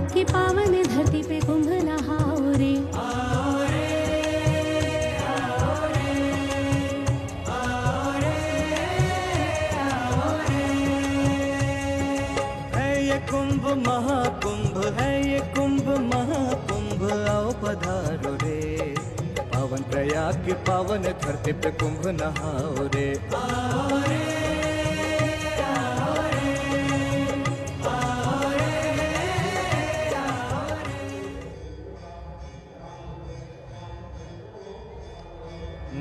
कि पावन धरती पे कुंभ नहाओ रे। कुंभ महाकुंभ है ये कुंभ महाकुंभ, आओ पधारो रे। पावन प्रयाग के पावन धरती पे कुंभ नहाओ रे। आओ रे, आओ रे, आओ रे, आओ रे।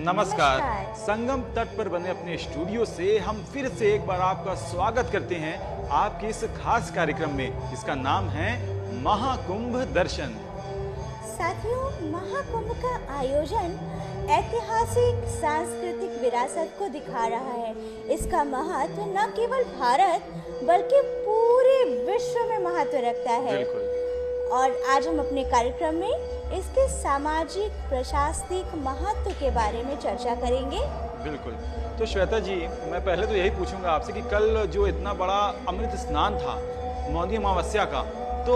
नमस्कार। संगम तट पर बने अपने स्टूडियो से हम फिर से एक बार आपका स्वागत करते हैं आपके इस खास कार्यक्रम में, जिसका नाम है महाकुंभ दर्शन। साथियों, महाकुंभ का आयोजन ऐतिहासिक सांस्कृतिक विरासत को दिखा रहा है। इसका महत्व न केवल भारत बल्कि पूरे विश्व में महत्व रखता है। और आज हम अपने कार्यक्रम में इसके सामाजिक प्रशासनिक महत्व के बारे में चर्चा करेंगे। बिल्कुल। तो श्वेता जी, मैं पहले तो यही पूछूंगा आपसे कि कल जो इतना बड़ा अमृत स्नान था मौनी अमावस्या का, तो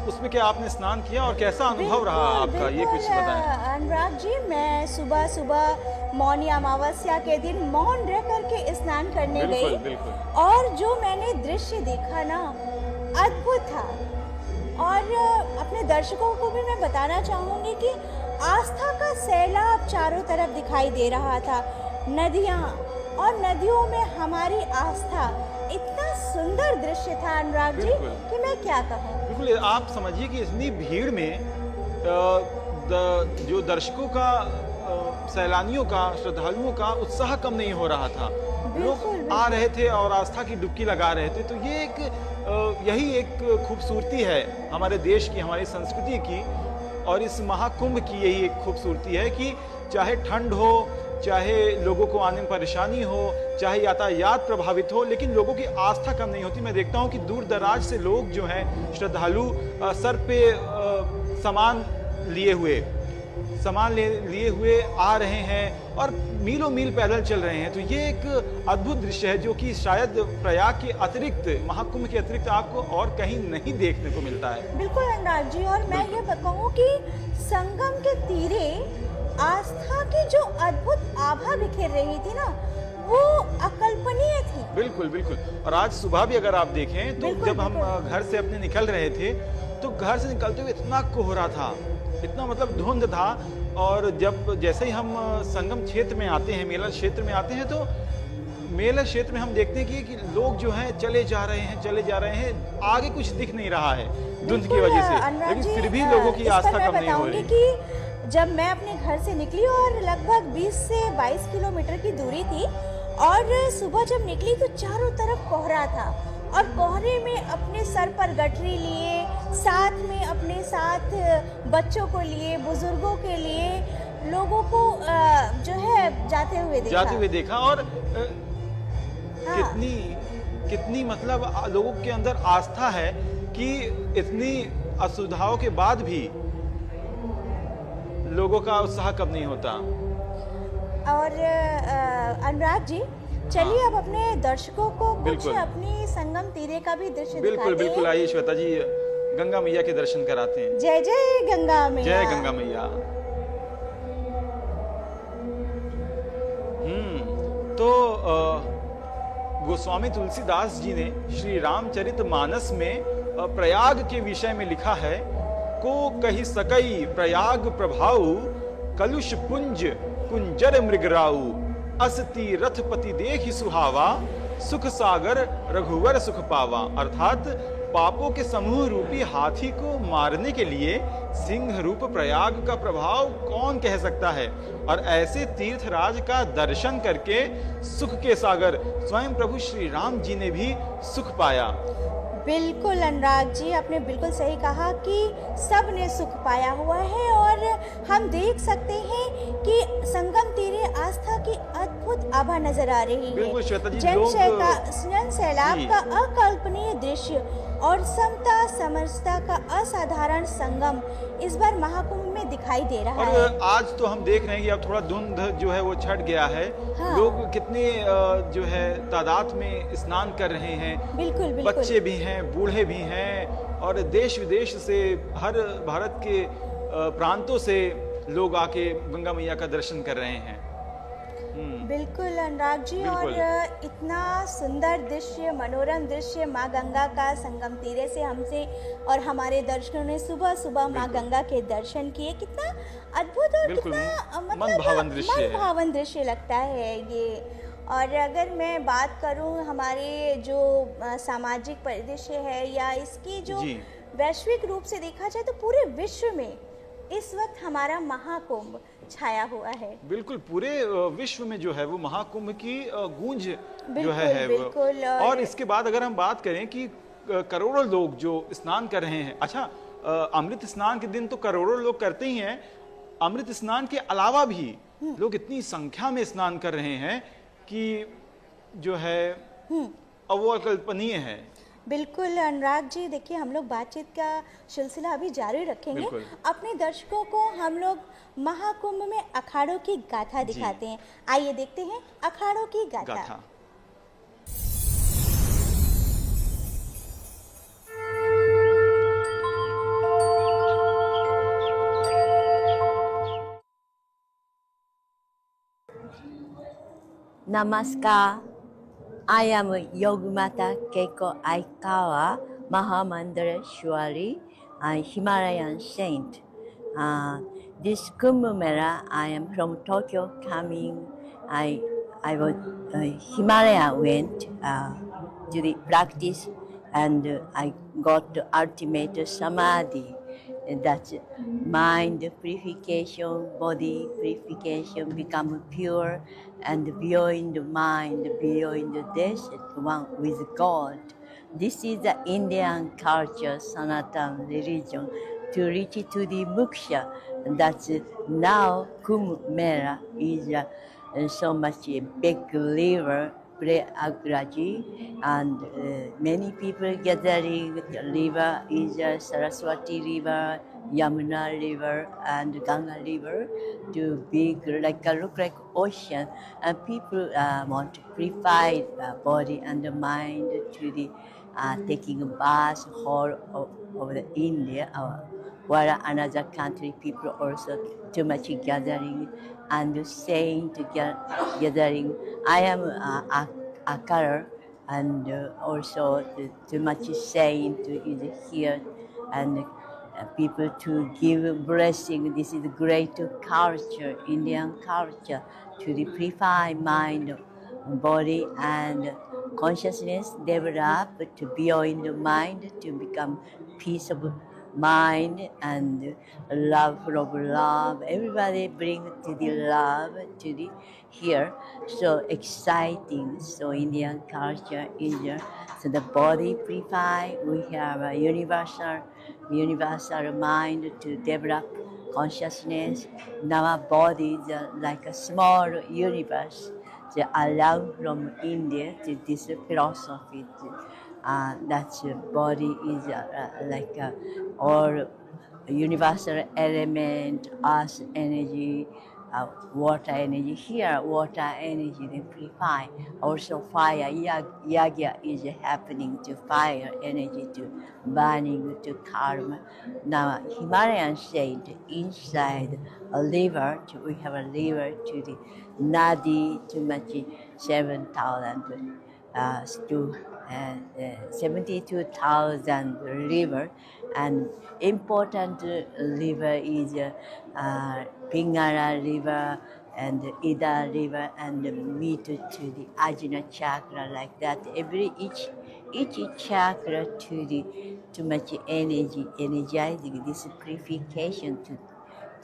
उसमें क्या आपने स्नान किया और कैसा अनुभव रहा आपका, ये कुछ बताएं। अनुराग जी, मैं सुबह सुबह मौनी अमावस्या के दिन मौन रह करके स्नान करने गई और जो मैंने दृश्य देखा ना, अद्भुत था। और अपने दर्शकों को भी मैं बताना चाहूँगी कि आस्था का सैलाब चारों तरफ दिखाई दे रहा था। नदियाँ और नदियों में हमारी आस्था, इतना सुंदर दृश्य था अनुराग जी कि मैं क्या कहूँ। बिल्कुल, आप समझिए कि इतनी भीड़ में जो दर्शकों का, सैलानियों का, श्रद्धालुओं का उत्साह कम नहीं हो रहा था। लोग आ रहे थे और आस्था की डुबकी लगा रहे थे। तो ये यही एक खूबसूरती है हमारे देश की, हमारी संस्कृति की, और इस महाकुंभ की यही एक खूबसूरती है कि चाहे ठंड हो, चाहे लोगों को आने में परेशानी हो, चाहे यातायात प्रभावित हो, लेकिन लोगों की आस्था कम नहीं होती। मैं देखता हूँ कि दूर दराज से लोग जो हैं, श्रद्धालु सर पे सामान लिए हुए आ रहे हैं और मीलों मील पैदल चल रहे हैं। तो ये एक अद्भुत दृश्य है जो कि शायद प्रयाग के अतिरिक्त, महाकुंभ के अतिरिक्त आपको और कहीं नहीं देखने को मिलता है। बिल्कुल अनुराग जी, और मैं ये कहूँ कि संगम के तीरे आस्था की जो अद्भुत आभा बिखेर रही थी ना, वो अकल्पनीय थी। बिल्कुल बिल्कुल। और आज सुबह भी अगर आप देखें तो जब हम घर से अपने निकल रहे थे, तो घर से निकलते हुए इतना कोहरा था, इतना मतलब धुंध था। और जैसे ही हम संगम क्षेत्र में आते हैं, मेला क्षेत्र में आते हैं, तो मेला क्षेत्र में हम देखते हैं कि लोग जो हैं चले जा रहे हैं, आगे कुछ दिख नहीं रहा है धुंध की वजह से, लेकिन फिर भी लोगों की आस्था कम नहीं हो रही। कि जब मैं अपने घर से निकली और लगभग 20 से 22 किलोमीटर की दूरी थी, और सुबह जब निकली तो चारों तरफ कोहरा था, और कोहरे में अपने सर पर गठरी लिए, साथ में अपने साथ बच्चों को लिए, बुजुर्गों के लिए, लोगों को जो है जाते हुए देखा। और कितनी मतलब लोगों के अंदर आस्था है कि इतनी असुविधाओं के बाद भी लोगों का उत्साह कम नहीं होता। और अनुराग जी, चलिए अब अपने दर्शकों को कुछ अपनी संगम तीरे का भी दृश्य दिखाते हैं। बिल्कुल, आइए श्वेता जी, गंगा मैया के दर्शन कराते हैं। जय जय गंगा मैया। जय गंगा मैया। तो गोस्वामी तुलसीदास जी ने श्री रामचरितमानस में प्रयाग के विषय में लिखा है, को कही सकई प्रयाग प्रभाऊ, कलुष पुंज कुंजर मृगराऊ, असती रथपति देखि सुहावा, सुख सागर रघुवर सुख पावा। अर्थात पापों के समूह रूपी हाथी को मारने के लिए सिंह रूप प्रयाग का प्रभाव कौन कह सकता है। और ऐसे तीर्थराज का दर्शन करके सुख के सागर स्वयं प्रभु श्री राम जी ने भी सुख पाया। बिल्कुल अनुराग जी, आपने बिल्कुल सही कहा कि सब ने सुख पाया हुआ है। और हम देख सकते हैं कि संगम तीरे आस्था की अद्भुत आभा नजर आ रही है। जन सैलाब का अकल्पनीय दृश्य और समता समरसता का असाधारण संगम इस बार महाकुंभ में दिखाई दे रहा है। और आज तो हम देख रहे हैं कि अब थोड़ा धुंध जो है वो छट गया है। हाँ। लोग कितने जो है तादाद में स्नान कर रहे हैं। बिल्कुल। बच्चे भी हैं, बूढ़े भी हैं, और देश विदेश से, हर भारत के प्रांतों से लोग आके गंगा मैया का दर्शन कर रहे हैं। बिल्कुल अनुराग जी, बिल्कुल। और इतना सुंदर दृश्य, मनोरम दृश्य माँ गंगा का संगम तीरे से हमसे और हमारे दर्शकों ने सुबह सुबह माँ गंगा के दर्शन किए। कितना अद्भुत और बिल्कुल, कितना मनभावन दृश्य है। मनभावन दृश्य लगता है ये। और अगर मैं बात करूं हमारे जो सामाजिक परिदृश्य है या इसकी जो जी। वैश्विक रूप से देखा जाए तो पूरे विश्व में इस वक्त हमारा महाकुंभ छाया हुआ है। बिल्कुल, पूरे विश्व में जो है वो महाकुंभ की गूंज जो बिल्कुल, है वो। बिल्कुल। और इसके बाद अगर हम बात करें कि करोड़ों लोग जो स्नान कर रहे हैं, अच्छा अमृत स्नान के दिन तो करोड़ों लोग करते ही हैं, अमृत स्नान के अलावा भी लोग इतनी संख्या में स्नान कर रहे हैं कि जो है वो अकल्पनीय है। बिल्कुल अनुराग जी, देखिए हम लोग बातचीत का सिलसिला अभी जारी रखेंगे। बिल्कुल। अपने दर्शकों को हम लोग महाकुंभ में अखाड़ों की गाथा दिखाते हैं। आइए देखते हैं अखाड़ों की गाथा। Namaskar. I am Yogmata Keiko Aikawa, Mahamandaleshwari, a Himalayan saint. This Kumbh Mela, I am from Tokyo coming. I was Himalaya went to the practice, and I got the ultimate samadhi. That's mind purification, body purification, become pure, and beyond the mind, beyond the death, one with God. This is the Indian culture, Sanatan religion, to reach to the moksha. That's now Kumbh Mela is so much a big river, Prayagraj, and many people gathering. The river is Saraswati River, Yamuna River, and Ganga River, to big look like ocean, and people want to purify body and mind to the taking a bath whole of the India. While another country people also too much gathering and saying to gathering. I am a color, and also too much saying to is here, and people to give blessing. This is great culture, Indian culture, to the purify mind, body, and consciousness develop to beyond the mind, to become peace of mind and love from love. Everybody bring to the love to the here. So exciting. So Indian culture is so the body purify. We have a universal mind to develop consciousness. Now our body is like a small universe. So I learned from India to this philosophy. That body is like all universal element, earth energy, water energy. Here, water energy they purify. Also fire, yagya is happening to fire energy, to burning, to karma. Now Himalayan saint inside a river, we have a river to the Nadi, to Machi 7,000 to 72,000 river, and important river is Pingala river and Ida river, and meet to the Ajna chakra, like that. Each chakra to the too much energy, energizing this purification to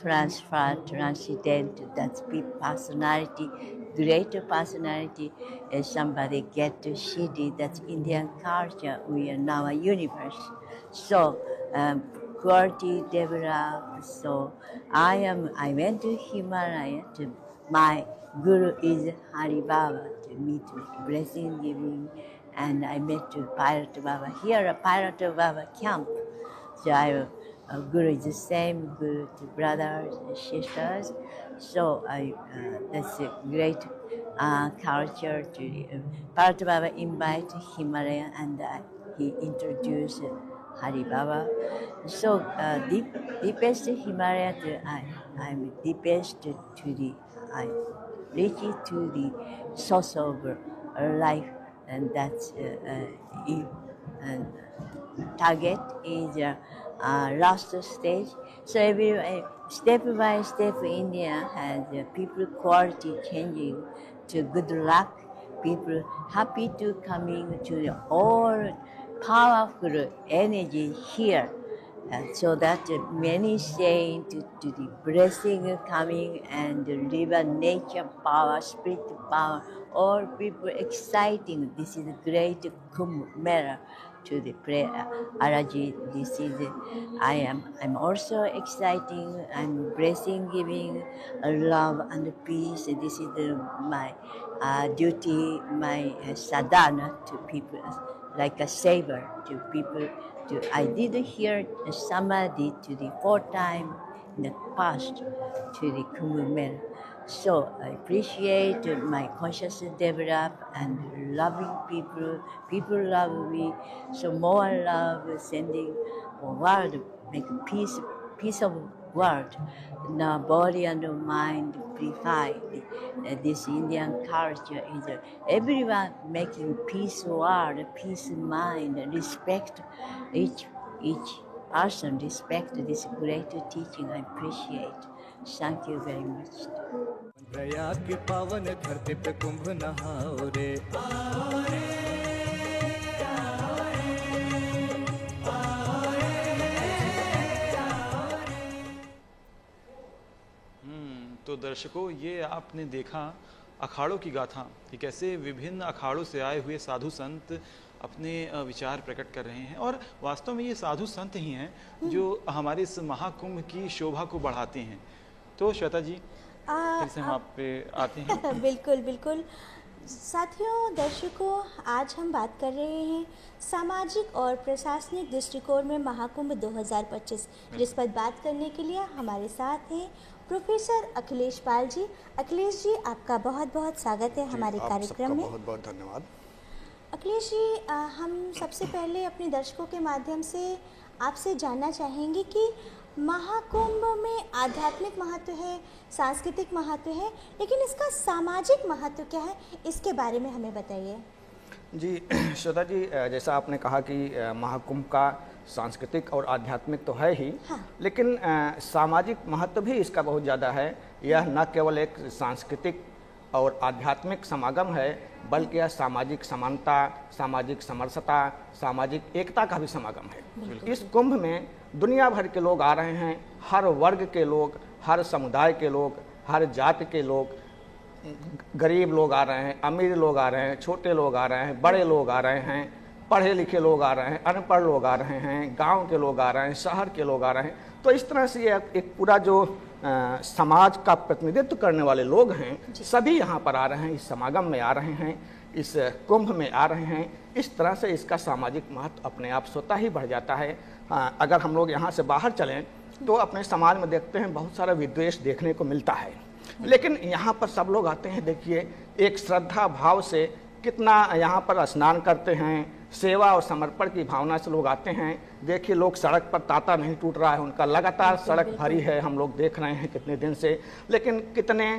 transfer, transcendent, that's big personality, greater personality, as somebody get to see it, that's Indian culture, we are now a universe. So, quality develop, so I went to Himalaya, to my guru is Hari Baba, to meet with blessing giving, and I met to Pirate Baba, here a Pirate Baba camp. So Guru is the same Guru to brothers and sisters. So that's a great culture. To Pirate Baba invite Himalaya, and he introduced Hari Baba. So deepest Himalaya, I'm deepest to the, I reach to the source of life, and that's and target is last stage. So every step by step, India has people quality changing to good luck. People happy to coming to the all powerful energy here. So that many say to the blessing coming and the river nature power, spirit power, all people exciting. This is a great Kumbh Mela to the prayer. Araji, this is I'm also exciting. I'm blessing giving love and peace. This is my duty, my sadhana to people, like a saver to people. I did hear samadhi to the 4 times in the past to the Kumbh Mela. So I appreciate my consciousness develop and loving people. People love me. So more love sending world, make peace of world. Now body and mind purified. This Indian culture is everyone making peace world, peace mind, respect each person, respect this great teaching. I appreciate. Thank you very much. Prayag की पावन धरती पे कुंभ नहाओ रे, आओ रे, आओ रे, आओ रे। तो दर्शकों, ये आपने देखा अखाड़ों की गाथा कि कैसे विभिन्न अखाड़ों से आए हुए साधु संत अपने विचार प्रकट कर रहे हैं, और वास्तव में ये साधु संत ही हैं जो हमारे इस महाकुंभ की शोभा को बढ़ाते हैं। तो श्वेता जी, फिर से हम आप पे आते हैं। बिल्कुल बिल्कुल साथियों, दर्शकों, आज हम बात कर रहे हैं सामाजिक और प्रशासनिक दृष्टिकोण में महाकुंभ 2025, जिस पर बात करने के लिए हमारे साथ हैं प्रोफेसर अखिलेश पाल जी। अखिलेश जी, आपका बहुत बहुत स्वागत है हमारे कार्यक्रम में। बहुत बहुत धन्यवाद। अखिलेश जी, हम सबसे पहले अपने दर्शकों के माध्यम से आपसे जानना चाहेंगे कि महाकुंभ में आध्यात्मिक महत्व है, सांस्कृतिक महत्व है, लेकिन इसका सामाजिक महत्व क्या है, इसके बारे में हमें बताइए। जी श्वेता जी, जैसा आपने कहा कि महाकुंभ का सांस्कृतिक और आध्यात्मिक तो है ही, हाँ। लेकिन सामाजिक महत्व भी इसका बहुत ज़्यादा है। यह न केवल एक सांस्कृतिक और आध्यात्मिक समागम है, बल्कि यह सामाजिक समानता, सामाजिक समरसता, सामाजिक एकता का भी समागम है। इस कुंभ में दुनिया भर के लोग आ रहे हैं, हर वर्ग के लोग, हर समुदाय के लोग, हर जाति के लोग, गरीब लोग आ रहे हैं, अमीर लोग आ रहे हैं, छोटे लोग आ रहे हैं, बड़े लोग आ रहे हैं, पढ़े लिखे लोग आ रहे हैं, अनपढ़ लोग आ रहे हैं, गांव के लोग आ रहे हैं, शहर के लोग आ रहे हैं। तो इस तरह से ये एक पूरा जो समाज का प्रतिनिधित्व करने वाले लोग हैं, सभी यहाँ पर आ रहे हैं, इस समागम में आ रहे हैं, इस कुंभ में आ रहे हैं। इस तरह से इसका सामाजिक महत्व अपने आप स्वतः ही बढ़ जाता है। अगर हम लोग यहाँ से बाहर चलें तो अपने समाज में देखते हैं बहुत सारा विद्वेष देखने को मिलता है, लेकिन यहाँ पर सब लोग आते हैं। देखिए, एक श्रद्धा भाव से कितना यहाँ पर स्नान करते हैं, सेवा और समर्पण की भावना से लोग आते हैं। देखिए, लोग सड़क पर ताता नहीं टूट रहा है उनका, लगातार सड़क भरी है, हम लोग देख रहे हैं कितने दिन से। लेकिन कितने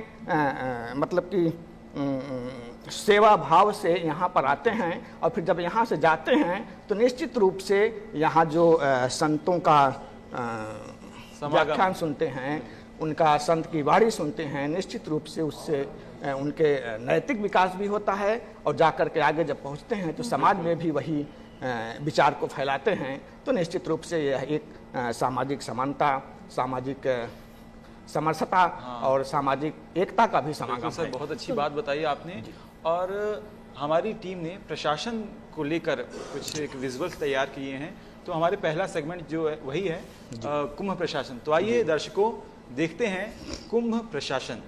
मतलब कि सेवा भाव से यहाँ पर आते हैं, और फिर जब यहाँ से जाते हैं तो निश्चित रूप से यहाँ जो संतों का व्याख्यान सुनते हैं, उनका संत की वाणी सुनते हैं, निश्चित रूप से उससे उनके नैतिक विकास भी होता है, और जाकर के आगे जब पहुँचते हैं तो समाज में भी वही विचार को फैलाते हैं। तो निश्चित रूप से यह एक सामाजिक समानता, सामाजिक समरसता और सामाजिक एकता का भी समागम है। बहुत अच्छी बात बताई आपने। और हमारी टीम ने प्रशासन को लेकर कुछ एक विजुअल्स तैयार किए हैं, तो हमारे पहला सेगमेंट जो है वही है कुंभ प्रशासन। तो आइए दर्शकों, देखते हैं कुंभ प्रशासन।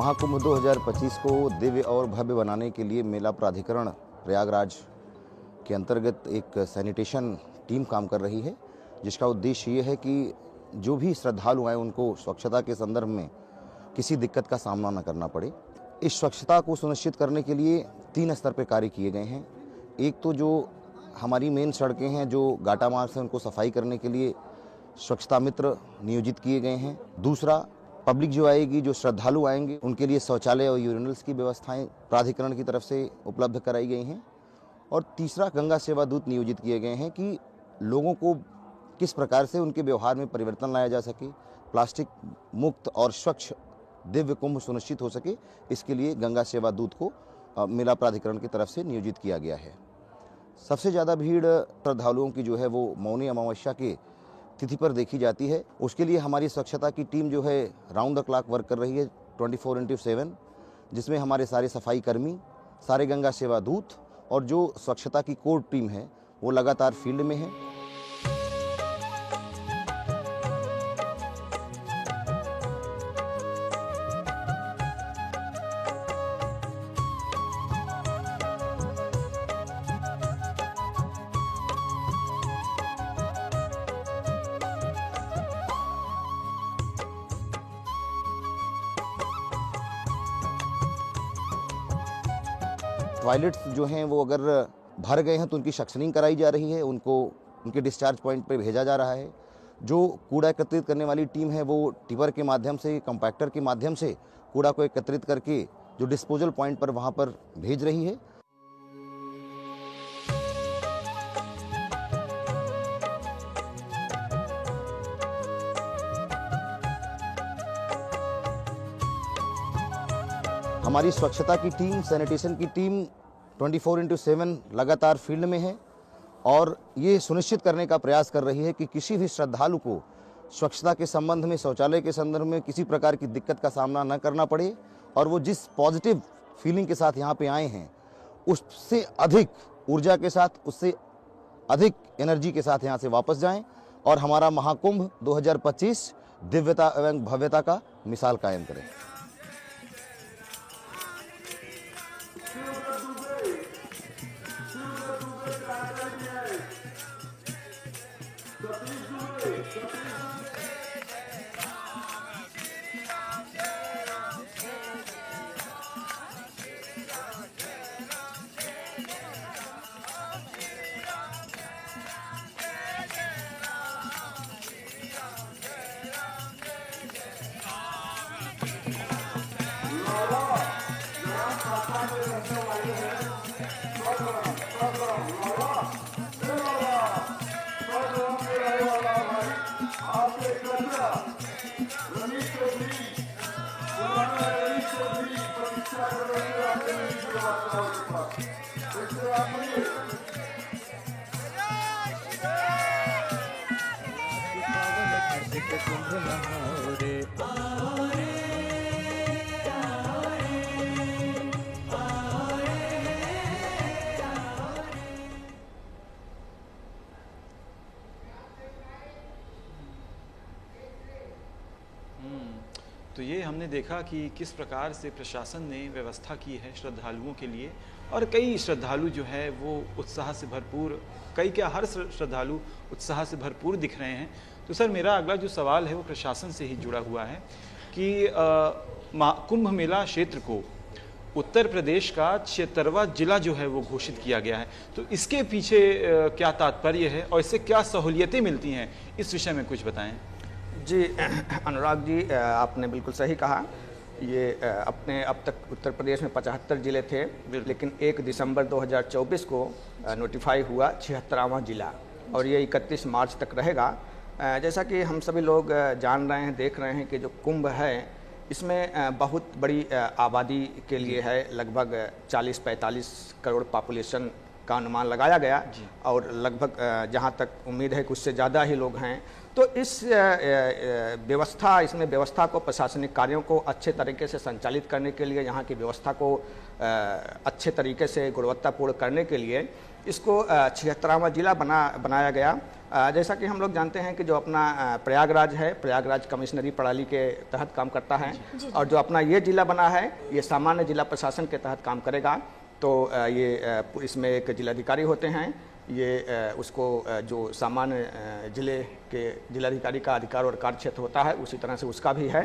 महाकुंभ 2025 को दिव्य और भव्य बनाने के लिए मेला प्राधिकरण प्रयागराज के अंतर्गत एक सैनिटेशन टीम काम कर रही है, जिसका उद्देश्य ये है कि जो भी श्रद्धालु आए उनको स्वच्छता के संदर्भ में किसी दिक्कत का सामना न करना पड़े। इस स्वच्छता को सुनिश्चित करने के लिए 3 स्तर पर कार्य किए गए हैं। एक तो जो हमारी मेन सड़कें हैं, जो गाटा मार्ग से उनको सफाई करने के लिए स्वच्छता मित्र नियोजित किए गए हैं। दूसरा, पब्लिक जो आएगी, जो श्रद्धालु आएंगे, उनके लिए शौचालय और यूरिनल्स की व्यवस्थाएं प्राधिकरण की तरफ से उपलब्ध कराई गई हैं। और तीसरा, गंगा सेवा दूत नियोजित किए गए हैं कि लोगों को किस प्रकार से उनके व्यवहार में परिवर्तन लाया जा सके, प्लास्टिक मुक्त और स्वच्छ दिव्य कुंभ सुनिश्चित हो सके। इसके लिए गंगा सेवा दूत को मेला प्राधिकरण की तरफ से नियोजित किया गया है। सबसे ज़्यादा भीड़ श्रद्धालुओं की जो है वो मौनी अमावस्या के तिथि पर देखी जाती है। उसके लिए हमारी स्वच्छता की टीम जो है राउंड द क्लॉक वर्क कर रही है 24/7, जिसमें हमारे सारे सफाई कर्मी, सारे गंगा सेवा दूत और जो स्वच्छता की कोर टीम है वो लगातार फील्ड में है। टॉयलेट्स जो हैं वो अगर भर गए हैं तो उनकी सक्शनिंग कराई जा रही है, उनको उनके डिस्चार्ज पॉइंट पे भेजा जा रहा है। जो कूड़ा एकत्रित करने वाली टीम है वो टिपर के माध्यम से, कंपैक्टर के माध्यम से कूड़ा को एकत्रित करके जो डिस्पोजल पॉइंट पर वहाँ पर भेज रही है। हमारी स्वच्छता की टीम, सैनिटेशन की टीम 24/7 लगातार फील्ड में है और ये सुनिश्चित करने का प्रयास कर रही है कि किसी भी श्रद्धालु को स्वच्छता के संबंध में, शौचालय के संदर्भ में किसी प्रकार की दिक्कत का सामना न करना पड़े और वो जिस पॉजिटिव फीलिंग के साथ यहाँ पे आए हैं उससे अधिक ऊर्जा के साथ, उससे अधिक एनर्जी के साथ यहाँ से वापस जाएं और हमारा महाकुंभ 2025 दिव्यता एवं भव्यता का मिसाल कायम करें। कुंभ नहाओ रे, आओ रे, आओ रे, आओ रे, आओ रे। तो ये हमने देखा कि किस प्रकार से प्रशासन ने व्यवस्था की है श्रद्धालुओं के लिए, और कई श्रद्धालु जो है वो उत्साह से भरपूर, कई क्या हर श्रद्धालु उत्साह से भरपूर दिख रहे हैं। तो सर, मेरा अगला जो सवाल है वो प्रशासन से ही जुड़ा हुआ है कि कुंभ मेला क्षेत्र को उत्तर प्रदेश का 76वां जिला जो है वो घोषित किया गया है, तो इसके पीछे क्या तात्पर्य है और इससे क्या सहूलियतें मिलती हैं, इस विषय में कुछ बताएं। जी अनुराग जी, आपने बिल्कुल सही कहा। ये अपने अब तक उत्तर प्रदेश में 75 जिले थे, लेकिन 1 दिसंबर 2024 को नोटिफाई हुआ 76वां जिला और ये 31 मार्च तक रहेगा। जैसा कि हम सभी लोग जान रहे हैं, देख रहे हैं कि जो कुंभ है इसमें बहुत बड़ी आबादी के लिए है, लगभग 40-45 करोड़ पॉपुलेशन का अनुमान लगाया गया और लगभग जहाँ तक उम्मीद है कि उससे ज़्यादा ही लोग हैं। तो इस इसमें व्यवस्था को, प्रशासनिक कार्यों को अच्छे तरीके से संचालित करने के लिए, यहाँ की व्यवस्था को अच्छे तरीके से गुणवत्तापूर्ण करने के लिए इसको 76वां जिला बनाया गया जैसा कि हम लोग जानते हैं कि जो अपना प्रयागराज है, प्रयागराज कमिश्नरी प्रणाली के तहत काम करता है और जो अपना ये जिला बना है ये सामान्य जिला प्रशासन के तहत काम करेगा। तो ये इसमें एक जिलाधिकारी होते हैं, ये उसको जो सामान्य जिले के जिलाधिकारी का अधिकार और कार्य क्षेत्र होता है उसी तरह से उसका भी है।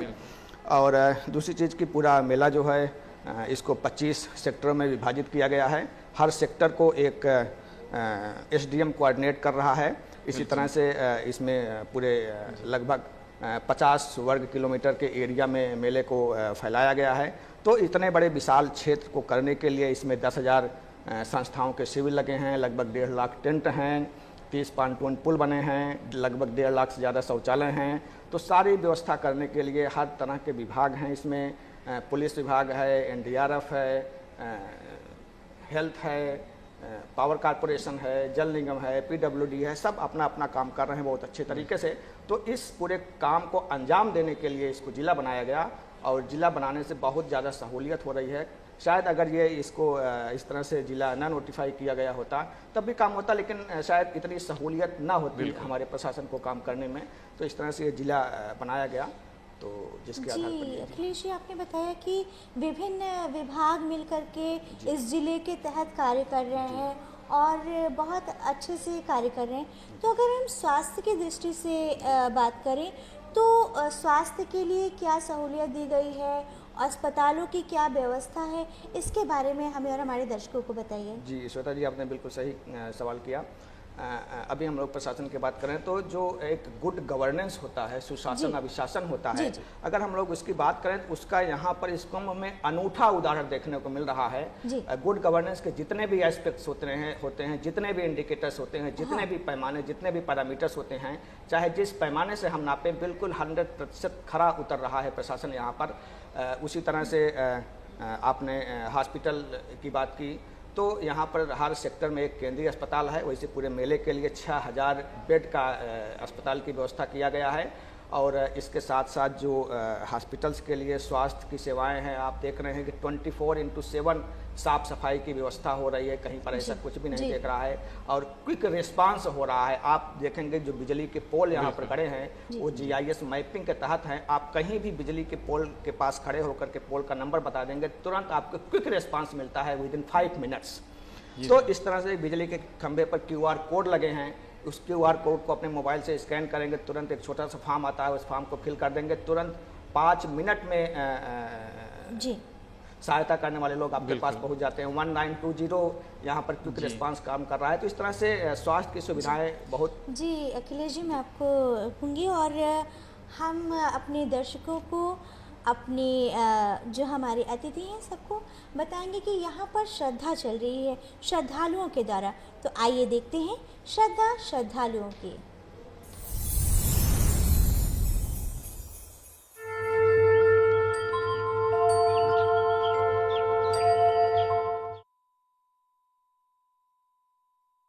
और दूसरी चीज़ की पूरा मेला जो है इसको 25 सेक्टरों में विभाजित किया गया है। हर सेक्टर को एक SDM कोऑर्डिनेट कर रहा है। इसी तरह से इसमें पूरे लगभग 50 वर्ग किलोमीटर के एरिया में मेले को फैलाया गया है। तो इतने बड़े विशाल क्षेत्र को करने के लिए इसमें 10,000 संस्थाओं के शिविर लगे हैं, लगभग 1.5 लाख टेंट हैं, 30 पानटून पुल बने हैं, लगभग 1.5 लाख से ज़्यादा शौचालय हैं। तो सारी व्यवस्था करने के लिए हर तरह के विभाग हैं इसमें, पुलिस विभाग है, NDRF है, हेल्थ है, पावर कारपोरेशन है, जल निगम है, PWD है, सब अपना अपना काम कर रहे हैं बहुत अच्छे तरीके से। तो इस पूरे काम को अंजाम देने के लिए इसको जिला बनाया गया और जिला बनाने से बहुत ज़्यादा सहूलियत हो रही है। शायद अगर ये इसको इस तरह से जिला ना नोटिफाई किया गया होता तब भी काम होता, लेकिन शायद इतनी सहूलियत ना होती हमारे प्रशासन को काम करने में। तो इस तरह से ये जिला बनाया गया। तो जिसके आधार पर जी अखिलेश जी, आपने बताया कि विभिन्न विभाग मिलकर के इस जिले के तहत कार्य कर रहे हैं और बहुत अच्छे से कार्य कर रहे हैं। तो अगर हम स्वास्थ्य की दृष्टि से बात करें तो स्वास्थ्य के लिए क्या सहूलियत दी गई है, अस्पतालों की क्या व्यवस्था है, इसके बारे में हमें और हमारे दर्शकों को बताइए। जी श्वेता जी, आपने बिल्कुल सही सवाल किया। अभी हम लोग प्रशासन की बात करें तो जो एक गुड गवर्नेंस होता है, सुशासन अभिशासन होता है, अगर हम लोग उसकी बात करें तो उसका यहाँ पर इस कुंभ में अनूठा उदाहरण देखने को मिल रहा है। गुड गवर्नेंस के जितने भी एस्पेक्ट्स होते हैं, जितने भी इंडिकेटर्स होते हैं, जितने भी पैमाने, जितने भी पैरामीटर्स होते हैं, चाहे जिस पैमाने से हम नापे, बिल्कुल 100% खरा उतर रहा है प्रशासन यहाँ पर। उसी तरह से आपने हॉस्पिटल की बात की तो यहाँ पर हर सेक्टर में एक केंद्रीय अस्पताल है। वैसे पूरे मेले के लिए 6000 बेड का अस्पताल की व्यवस्था किया गया है। और इसके साथ साथ जो हॉस्पिटल्स के लिए स्वास्थ्य की सेवाएं हैं, आप देख रहे हैं कि 24/7 साफ सफाई की व्यवस्था हो रही है, कहीं पर ऐसा कुछ भी नहीं देख रहा है और क्विक रिस्पांस हो रहा है। आप देखेंगे जो बिजली के पोल यहाँ पर खड़े हैं वो GIS मैपिंग के तहत हैं। आप कहीं भी बिजली के पोल के पास खड़े होकर के पोल का नंबर बता देंगे, तुरंत आपको क्विक रिस्पांस मिलता है विदिन 5 मिनट्स। तो इस तरह से बिजली के खंभे पर QR कोड लगे हैं, उस QR कोड को अपने मोबाइल से स्कैन करेंगे, तुरंत एक छोटा सा फॉर्म आता है, उस फॉर्म को फिल कर देंगे, तुरंत 5 मिनट में जी सहायता करने वाले लोग आपके पास पहुंच जाते हैं। 1920 यहाँ पर क्विक रिस्पांस काम कर रहा है। तो इस तरह से स्वास्थ्य की सुविधाएं बहुत। जी अखिलेश जी, मैं आपको कहूँगी और हम अपने दर्शकों को, अपने जो हमारे अतिथि हैं सबको बताएंगे कि यहाँ पर श्रद्धा चल रही है श्रद्धालुओं के द्वारा। तो आइए देखते हैं श्रद्धा श्रद्धालुओं की।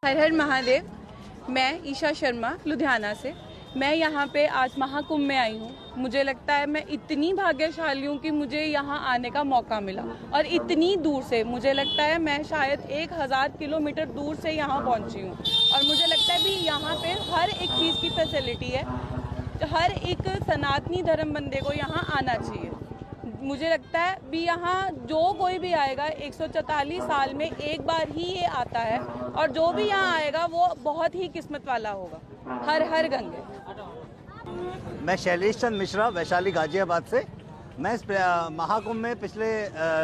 हर हर महादेव। मैं ईशा शर्मा लुधियाना से। मैं यहाँ पे आज महाकुंभ में आई हूँ। मुझे लगता है मैं इतनी भाग्यशाली हूँ कि मुझे यहाँ आने का मौका मिला और इतनी दूर से, मुझे लगता है मैं शायद 1000 किलोमीटर दूर से यहाँ पहुँची हूँ। और मुझे लगता है भी यहाँ पे हर एक चीज़ की फैसिलिटी है। हर एक सनातनी धर्म बंदे को यहाँ आना चाहिए। मुझे लगता है भी यहाँ जो कोई भी आएगा 144 साल में एक बार ही ये आता है और जो भी यहाँ आएगा वो बहुत ही किस्मत वाला होगा। हर हर गंगे। मैं शैलेश चंद मिश्रा, वैशाली गाजियाबाद से। मैं इस महाकुंभ में पिछले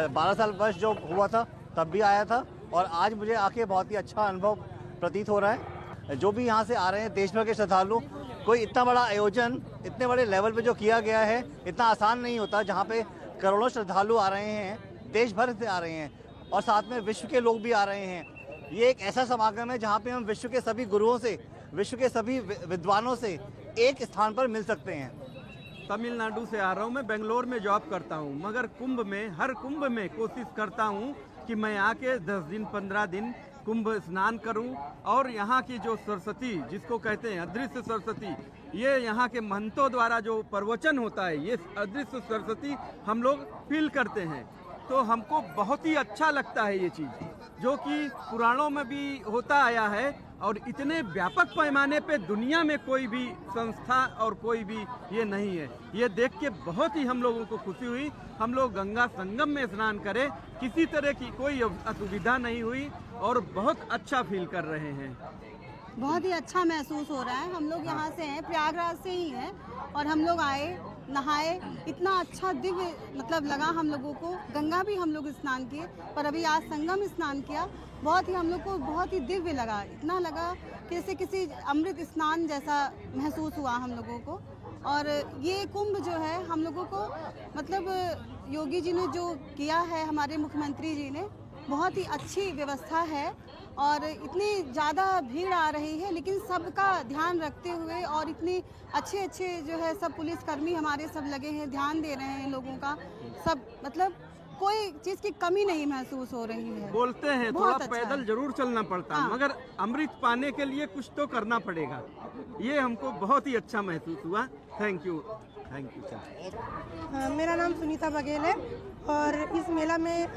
12 साल वर्ष जो हुआ था तब भी आया था और आज मुझे आके बहुत ही अच्छा अनुभव प्रतीत हो रहा है। जो भी यहाँ से आ रहे हैं देश भर के श्रद्धालु, कोई इतना बड़ा आयोजन इतने बड़े लेवल पे जो किया गया है इतना आसान नहीं होता, जहाँ पे करोड़ों श्रद्धालु आ रहे हैं, देश भर से आ रहे हैं और साथ में विश्व के लोग भी आ रहे हैं। ये एक ऐसा समागम है जहाँ पे हम विश्व के सभी गुरुओं से, विश्व के सभी विद्वानों से एक स्थान पर मिल सकते हैं। तमिलनाडु से आ रहा हूँ, मैं बेंगलोर में जॉब करता हूँ, मगर कुंभ में, हर कुंभ में कोशिश करता हूँ कि मैं आके 10 दिन 15 दिन कुंभ स्नान करूं और यहाँ की जो सरस्वती, जिसको कहते हैं अदृश्य सरस्वती, ये यहाँ के महंतों द्वारा जो प्रवचन होता है, ये अदृश्य सरस्वती हम लोग फील करते हैं। तो हमको बहुत ही अच्छा लगता है ये चीज़, जो कि पुराणों में भी होता आया है और इतने व्यापक पैमाने पे दुनिया में कोई भी संस्था और कोई भी ये नहीं है। ये देख के बहुत ही हम लोगों को खुशी हुई। हम लोग गंगा संगम में स्नान करें, किसी तरह की कोई असुविधा नहीं हुई और बहुत अच्छा फील कर रहे हैं। बहुत ही अच्छा महसूस हो रहा है। हम लोग यहाँ से हैं, प्रयागराज से ही हैं और हम लोग आए, नहाए, इतना अच्छा दिव्य मतलब लगा हम लोगों को। गंगा भी हम लोग स्नान किए, पर अभी आज संगम स्नान किया। बहुत ही हम लोग को बहुत ही दिव्य लगा, इतना लगा कि जैसे किसी अमृत स्नान जैसा महसूस हुआ हम लोगों को। और ये कुंभ जो है हम लोगों को मतलब योगी जी ने जो किया है, हमारे मुख्यमंत्री जी ने, बहुत ही अच्छी व्यवस्था है और इतनी ज़्यादा भीड़ आ रही है, लेकिन सबका ध्यान रखते हुए और इतनी अच्छे जो है सब पुलिसकर्मी हमारे सब लगे हैं, ध्यान दे रहे हैं लोगों का। सब मतलब कोई चीज़ की कमी नहीं महसूस हो रही है। बोलते हैं थोड़ा पैदल जरूर चलना पड़ता है, मगर अमृत पाने के लिए कुछ तो करना पड़ेगा। ये हमको बहुत ही अच्छा महसूस हुआ। Thank you. मेरा नाम सुनीता बघेल है और इस मेला में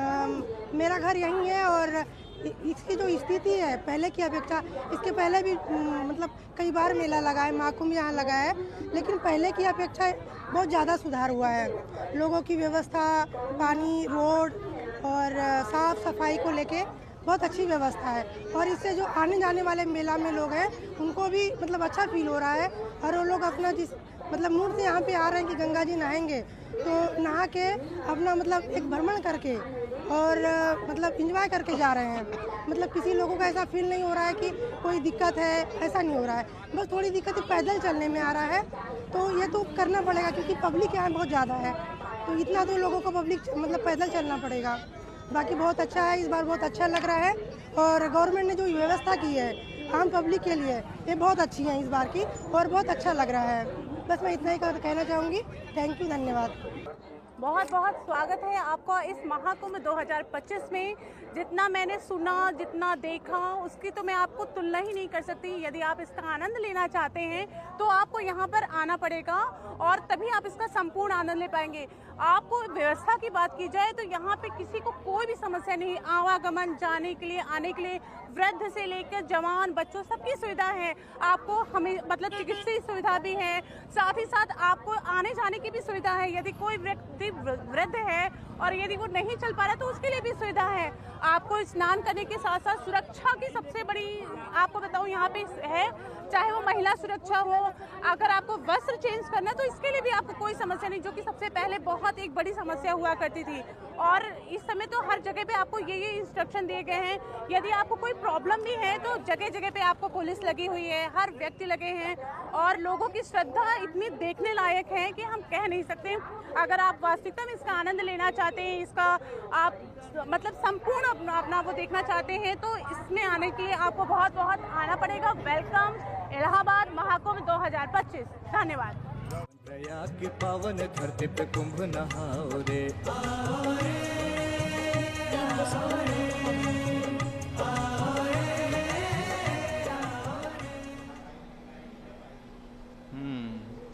मेरा घर यहीं है और इसकी जो स्थिति है पहले की अपेक्षा, इसके पहले भी मतलब कई बार मेला लगा है, महाकुंभ यहाँ लगा है, लेकिन पहले की अपेक्षा बहुत ज़्यादा सुधार हुआ है। लोगों की व्यवस्था, पानी, रोड और साफ सफाई को लेके बहुत अच्छी व्यवस्था है और इससे जो आने जाने वाले मेला में लोग हैं उनको भी मतलब अच्छा फील हो रहा है और वो लोग अपना जिस मतलब मूड से यहाँ पे आ रहे हैं कि गंगा जी नहाएंगे, तो नहा के अपना मतलब एक भ्रमण करके और मतलब एंजॉय करके जा रहे हैं। मतलब किसी लोगों का ऐसा फील नहीं हो रहा है कि कोई दिक्कत है, ऐसा नहीं हो रहा है। बस थोड़ी दिक्कत पैदल चलने में आ रहा है, तो ये तो करना पड़ेगा क्योंकि पब्लिक यहाँ बहुत ज़्यादा है, तो इतना तो लोगों को पब्लिक मतलब पैदल चलना पड़ेगा। बाकी बहुत अच्छा है, इस बार बहुत अच्छा लग रहा है और गवर्नमेंट ने जो व्यवस्था की है आम पब्लिक के लिए, ये बहुत अच्छी है इस बार की और बहुत अच्छा लग रहा है। बस मैं इतना ही कहना चाहूँगी। थैंक यू, धन्यवाद। बहुत बहुत स्वागत है आपका इस महाकुंभ 2025 में। जितना मैंने सुना, जितना देखा, उसकी तो मैं आपको तुलना ही नहीं कर सकती। यदि आप इसका आनंद लेना चाहते हैं तो आपको यहाँ पर आना पड़ेगा और तभी आप इसका संपूर्ण आनंद ले पाएंगे। आपको व्यवस्था की बात की जाए तो यहाँ पे किसी को कोई भी समस्या नहीं, आवागमन जाने के लिए, आने के लिए, वृद्ध से लेकर जवान, बच्चों, सबकी सुविधा है। आपको हमें मतलब चिकित्सीय सुविधा भी है, साथ ही साथ आपको आने जाने की भी सुविधा है। यदि कोई व्यक्ति वृद्ध है और यदि वो नहीं चल पा रहा तो उसके लिए भी सुविधा है। आपको स्नान करने के साथ साथ सुरक्षा की सबसे बड़ी आपको बताऊं यहाँ पे है, चाहे वो महिला सुरक्षा हो, अगर आपको वस्त्र चेंज करना तो इसके लिए भी आपको कोई समस्या नहीं, जो कि सबसे पहले बहुत एक बड़ी समस्या हुआ करती थी। और इस समय तो हर जगह पे आपको ये इंस्ट्रक्शन दिए गए हैं। यदि आपको कोई प्रॉब्लम भी है तो जगह जगह पे आपको पुलिस लगी हुई है, हर व्यक्ति लगे हैं और लोगों की श्रद्धा इतनी देखने लायक है कि हम कह नहीं सकते। अगर आप वास्तविकता में इसका आनंद लेना चाहते हैं, इसका आप मतलब संपूर्ण अपना वो देखना चाहते हैं तो इसमें आने के लिए आपको बहुत बहुत आना पड़ेगा। वेलकम इलाहाबाद महाकुंभ 2025। धन्यवाद। प्रयाग की पावन धरती पे कुंभ नहाओ रे,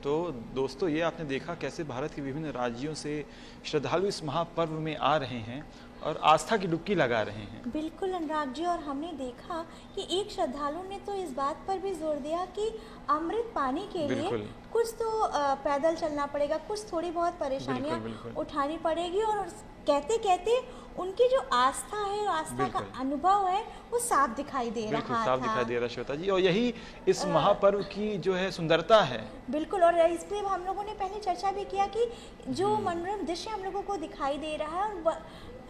तो दोस्तों, ये आपने देखा कैसे भारत के विभिन्न राज्यों से श्रद्धालु इस महापर्व में आ रहे हैं और आस्था की डुबकी लगा रहे हैं। बिल्कुल अनुराग जी, और हमने देखा कि एक श्रद्धालु ने तो इस बात पर भी जोर दिया कि अमृत पाने के लिए कुछ तो पैदल चलना पड़ेगा, कुछ थोड़ी बहुत परेशानियां उठानी पड़ेगी और कहते कहते उनकी जो आस्था है, आस्था का अनुभव है, वो साफ दिखाई दे रहा था। साफ दिखाई दे रहा श्वेता जी, और यही इस महापर्व की जो है सुंदरता है। बिल्कुल, और इस पे हम लोगों ने पहले चर्चा भी किया कि जो मनोरम दृश्य हम लोगों को दिखाई दे रहा है और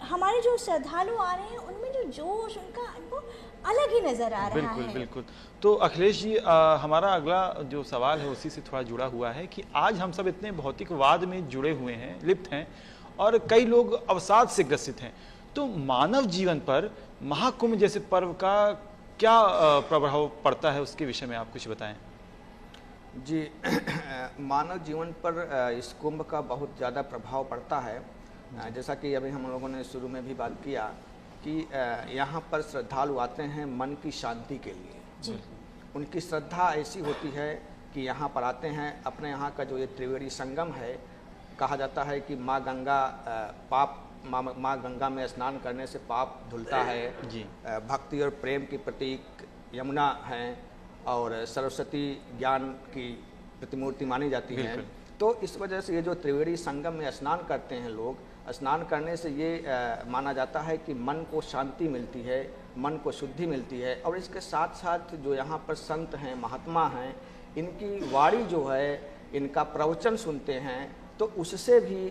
हमारे जो श्रद्धालु आ रहे हैं उनमें जो जोश, उनका अनुभव अलग ही नजर आ रहा है। बिल्कुल। तो अखिलेश जी, हमारा अगला जो सवाल है उसी से थोड़ा जुड़ा हुआ है कि आज हम सब इतने भौतिकवाद में जुड़े हुए हैं, लिप्त हैं और कई लोग अवसाद से ग्रसित हैं, तो मानव जीवन पर महाकुंभ जैसे पर्व का क्या प्रभाव पड़ता है, उसके विषय में आप कुछ बताएं। जी, मानव जीवन पर इस कुंभ का बहुत ज़्यादा प्रभाव पड़ता है। जैसा कि अभी हम लोगों ने शुरू में भी बात किया कि यहाँ पर श्रद्धालु आते हैं मन की शांति के लिए। उनकी श्रद्धा ऐसी होती है कि यहाँ पर आते हैं, अपने यहाँ का जो ये त्रिवेणी संगम है, कहा जाता है कि माँ गंगा में स्नान करने से पाप धुलता है। भक्ति और प्रेम की प्रतीक यमुना हैं और सरस्वती ज्ञान की प्रतिमूर्ति मानी जाती है। तो इस वजह से ये जो त्रिवेणी संगम में स्नान करते हैं लोग, स्नान करने से ये माना जाता है कि मन को शांति मिलती है, मन को शुद्धि मिलती है। और इसके साथ साथ जो यहाँ पर संत हैं, महात्मा हैं, इनकी वाणी जो है, इनका प्रवचन सुनते हैं, तो उससे भी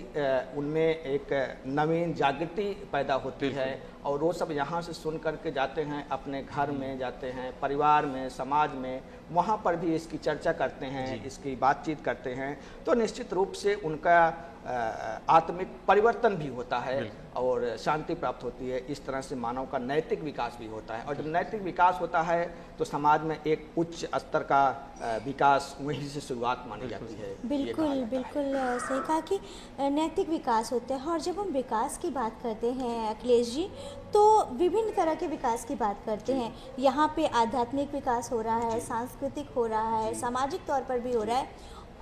उनमें एक नवीन जागृति पैदा होती है और वो सब यहाँ से सुन करके जाते हैं, अपने घर में जाते हैं, परिवार में, समाज में, वहाँ पर भी इसकी चर्चा करते हैं, इसकी बातचीत करते हैं। तो निश्चित रूप से उनका आत्मिक परिवर्तन भी होता है और शांति प्राप्त होती है। इस तरह से मानव का नैतिक विकास भी होता है और जब नैतिक विकास होता है तो समाज में एक उच्च स्तर का विकास वहीं से शुरुआत मानी जाती है। बिल्कुल बिल्कुल सही कहा कि नैतिक विकास होता है। और जब हम विकास की बात करते हैं अखिलेश जी, तो विभिन्न तरह के विकास की बात करते हैं। यहाँ पे आध्यात्मिक विकास हो रहा है, सांस्कृतिक हो रहा है, सामाजिक तौर पर भी हो रहा है।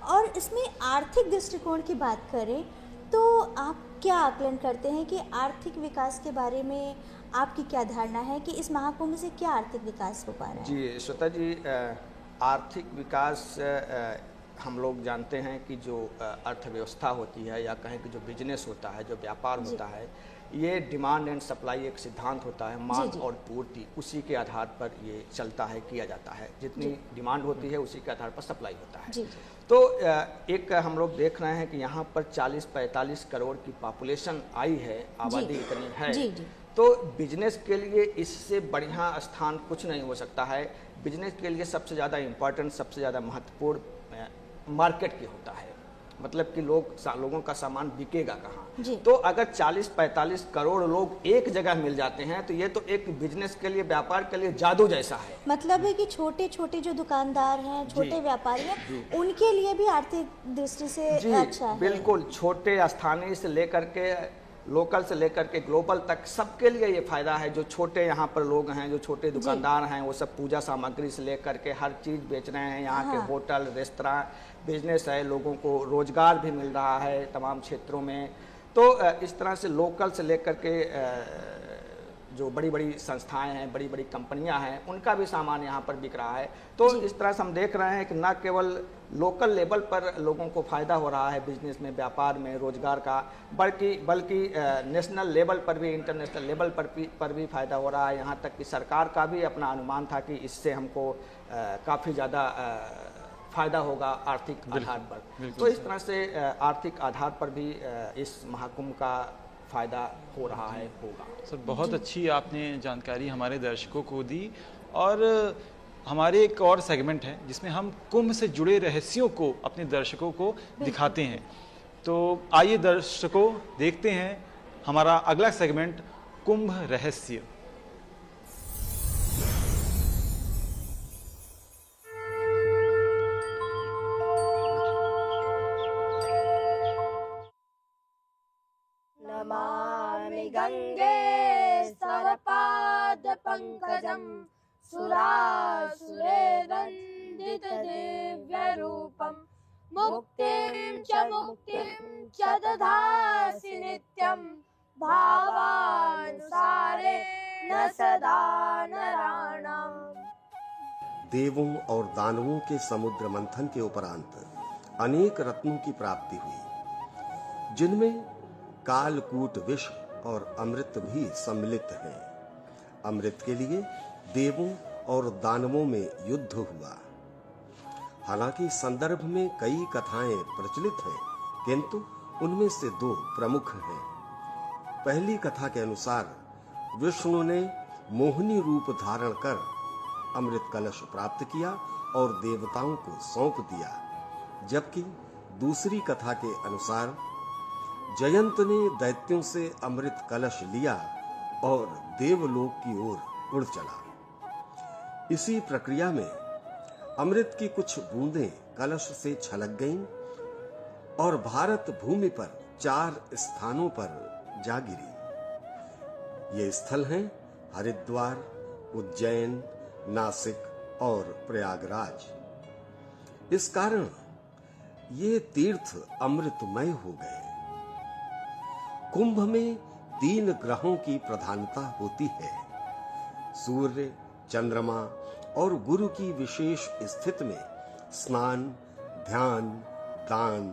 और इसमें आर्थिक दृष्टिकोण की बात करें तो आप क्या आकलन करते हैं कि आर्थिक विकास के बारे में आपकी क्या धारणा है कि इस महाकुंभ से क्या आर्थिक विकास हो पा रहा है? जी श्वेता जी, आर्थिक विकास हम लोग जानते हैं कि जो अर्थव्यवस्था होती है या कहें कि जो बिजनेस होता है, जो व्यापार होता है, ये डिमांड एंड सप्लाई एक सिद्धांत होता है, मांग और पूर्ति, उसी के आधार पर ये चलता है, किया जाता है। जितनी डिमांड होती है उसी के आधार पर सप्लाई होता है। तो एक हम लोग देख रहे हैं कि यहाँ पर 40-45 करोड़ की पॉपुलेशन आई है, आबादी इतनी है। तो बिजनेस के लिए इससे बढ़िया स्थान कुछ नहीं हो सकता है। बिजनेस के लिए सबसे ज़्यादा इम्पोर्टेंट, सबसे ज़्यादा महत्वपूर्ण मार्केट की होता है, मतलब कि लोगों का सामान बिकेगा कहाँ। तो अगर 40-45 करोड़ लोग एक जगह मिल जाते हैं तो ये तो एक बिजनेस के लिए, व्यापार के लिए जादू जैसा है। मतलब है कि छोटे छोटे जो दुकानदार हैं, छोटे व्यापारी हैं, उनके लिए भी आर्थिक दृष्टि से अच्छा है। बिल्कुल, छोटे स्थानीय से लेकर के, लोकल से लेकर के ग्लोबल तक सबके लिए ये फायदा है। जो छोटे यहाँ पर लोग हैं, जो छोटे दुकानदार हैं, वो सब पूजा सामग्री से लेकर के हर चीज़ बेच रहे हैं। यहाँ के होटल, रेस्तरां, बिजनेस है, लोगों को रोजगार भी मिल रहा है तमाम क्षेत्रों में। तो इस तरह से लोकल से लेकर के जो बड़ी बड़ी संस्थाएं हैं, बड़ी बड़ी कंपनियां हैं, उनका भी सामान यहाँ पर बिक रहा है। तो इस तरह से हम देख रहे हैं कि न केवल लोकल लेवल पर लोगों को फ़ायदा हो रहा है बिजनेस में, व्यापार में, रोजगार का, बल्कि नेशनल लेवल पर भी, इंटरनेशनल लेवल पर भी फ़ायदा हो रहा है। यहाँ तक कि सरकार का भी अपना अनुमान था कि इससे हमको काफ़ी ज़्यादा फ़ायदा होगा आर्थिक आधार पर। तो इस तरह से आर्थिक आधार पर भी इस महाकुंभ का फ़ायदा हो रहा है, होगा। सर बहुत अच्छी आपने जानकारी हमारे दर्शकों को दी। और हमारे एक और सेगमेंट है जिसमें हम कुंभ से जुड़े रहस्यों को अपने दर्शकों को दिखाते हैं। तो आइए दर्शकों देखते हैं हमारा अगला सेगमेंट, कुंभ रहस्य। नमामि गंगे सरपाद पंकजं सुरासुरेवन्दित दिव्य रूपं मुक्तिं च दधासि नित्यं भावानुसारे न सदा नराणाम्। देवों और दानवों के समुद्र मंथन के उपरांत अनेक रत्नों की प्राप्ति हुई, जिनमें कालकूट विष और अमृत भी सम्मिलित हैं। अमृत के लिए देवों और दानवों में युद्ध हुआ। हालांकि संदर्भ में कई कथाएं प्रचलित हैं, किंतु उनमें से दो प्रमुख हैं। पहली कथा के अनुसार विष्णु ने मोहिनी रूप धारण कर अमृत कलश प्राप्त किया और देवताओं को सौंप दिया, जबकि दूसरी कथा के अनुसार जयंत ने दैत्यों से अमृत कलश लिया और देवलोक की ओर उड़ चला। इसी प्रक्रिया में अमृत की कुछ बूंदें कलश से छलक गईं और भारत भूमि पर 4 स्थानों पर जा गिरी। ये स्थल हैं हरिद्वार, उज्जैन, नासिक और प्रयागराज। इस कारण ये तीर्थ अमृतमय हो गए। कुंभ में 3 ग्रहों की प्रधानता होती है, सूर्य, चंद्रमा और गुरु की विशेष स्थिति में स्नान, ध्यान, दान,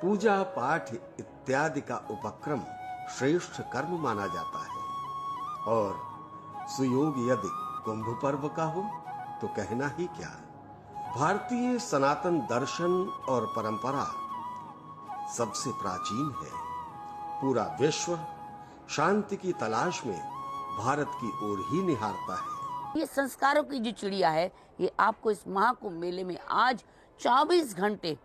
पूजा पाठ इत्यादि का उपक्रम श्रेष्ठ कर्म माना जाता है। और सुयोग यदि कुंभ पर्व का हो तो कहना ही क्या। भारतीय सनातन दर्शन और परंपरा सबसे प्राचीन है। पूरा विश्व शांति की तलाश में भारत की ओर ही निहारता है। ये संस्कारों की जो चिड़िया है, ये आपको इस महाकुंभ मेले में आज 24 घंटे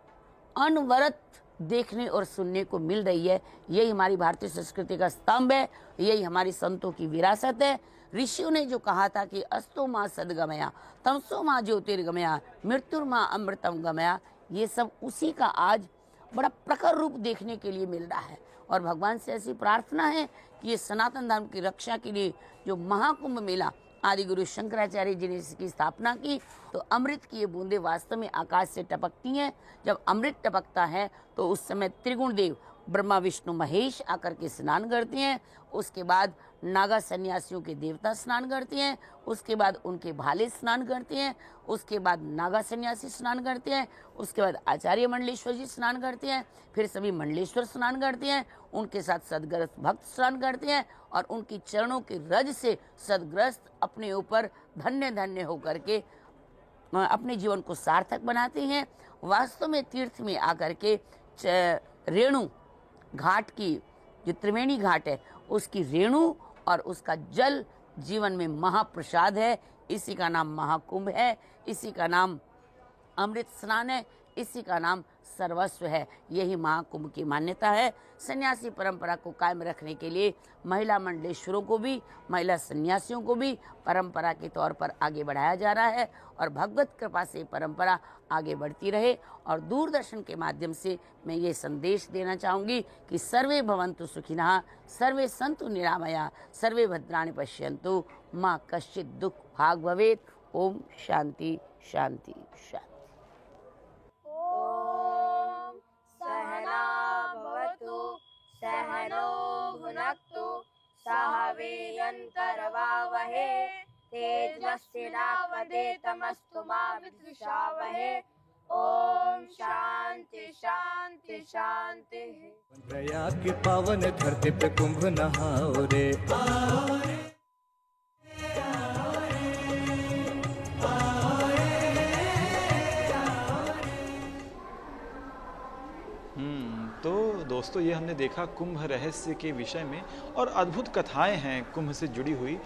अनवरत देखने और सुनने को मिल रही है। यही हमारी भारतीय संस्कृति का स्तंभ है, यही हमारी संतों की विरासत है। ऋषियों ने जो कहा था कि अस्तो माँ सदगमया, तमसो माँ ज्योतिर्गमया, मृत्युर्माँ अमृतम गमया, ये सब उसी का आज बड़ा प्रखर रूप देखने के लिए मिल रहा है। और भगवान से ऐसी प्रार्थना है कि ये सनातन धर्म की रक्षा के लिए जो महाकुंभ मेला आदि गुरु शंकराचार्य जी ने इसकी स्थापना की, तो अमृत की ये बूंदें वास्तव में आकाश से टपकती हैं। जब अमृत टपकता है तो उस समय त्रिगुण देव ब्रह्मा विष्णु महेश आकर के स्नान करते हैं। उसके बाद नागा सन्यासियों के देवता स्नान करते हैं, उसके बाद उनके भाले स्नान करते हैं, उसके बाद नागा सन्यासी स्नान करते हैं, उसके बाद आचार्य मंडलेश्वर जी स्नान करते हैं, फिर सभी मंडलेश्वर स्नान करते हैं, उनके साथ सदग्रस्त भक्त स्नान करते हैं और उनकी चरणों के रज से सदग्रस्त अपने ऊपर धन्य धन्य होकर के अपने जीवन को सार्थक बनाते हैं। वास्तव में तीर्थ में आकर के रेणु घाट की जो त्रिवेणी घाट है उसकी रेणु और उसका जल जीवन में महाप्रसाद है। इसी का नाम महाकुंभ है, इसी का नाम अमृत स्नान है, इसी का नाम सर्वस्व है। यही महाकुंभ की मान्यता है। सन्यासी परंपरा को कायम रखने के लिए महिला मंडलेश्वरों को भी, महिला सन्यासियों को भी परंपरा के तौर पर आगे बढ़ाया जा रहा है और भगवत कृपा से परंपरा आगे बढ़ती रहे। और दूरदर्शन के माध्यम से मैं ये संदेश देना चाहूँगी कि सर्वे भवन्तु सुखिनः, सर्वे सन्तु निरामया, सर्वे भद्राणि पश्यन्तु, माँ कश्चित् दुःख भाग् भवेत्। ओम शांति शांति शांति। ओम सहना भवतु सहनो भुनक्तु सह वीर्यंकरवावहे तेजस्विनावधेतमस्तु मा विद्विषावहे। ओम शांति शांति शांति। प्रयाग के पावन धरती पे कुंभ नहाओ रे। तो दोस्तों, ये हमने देखा कुंभ रहस्य के विषय में और अद्भुत कथाएं हैं कुंभ से जुड़ी हुई।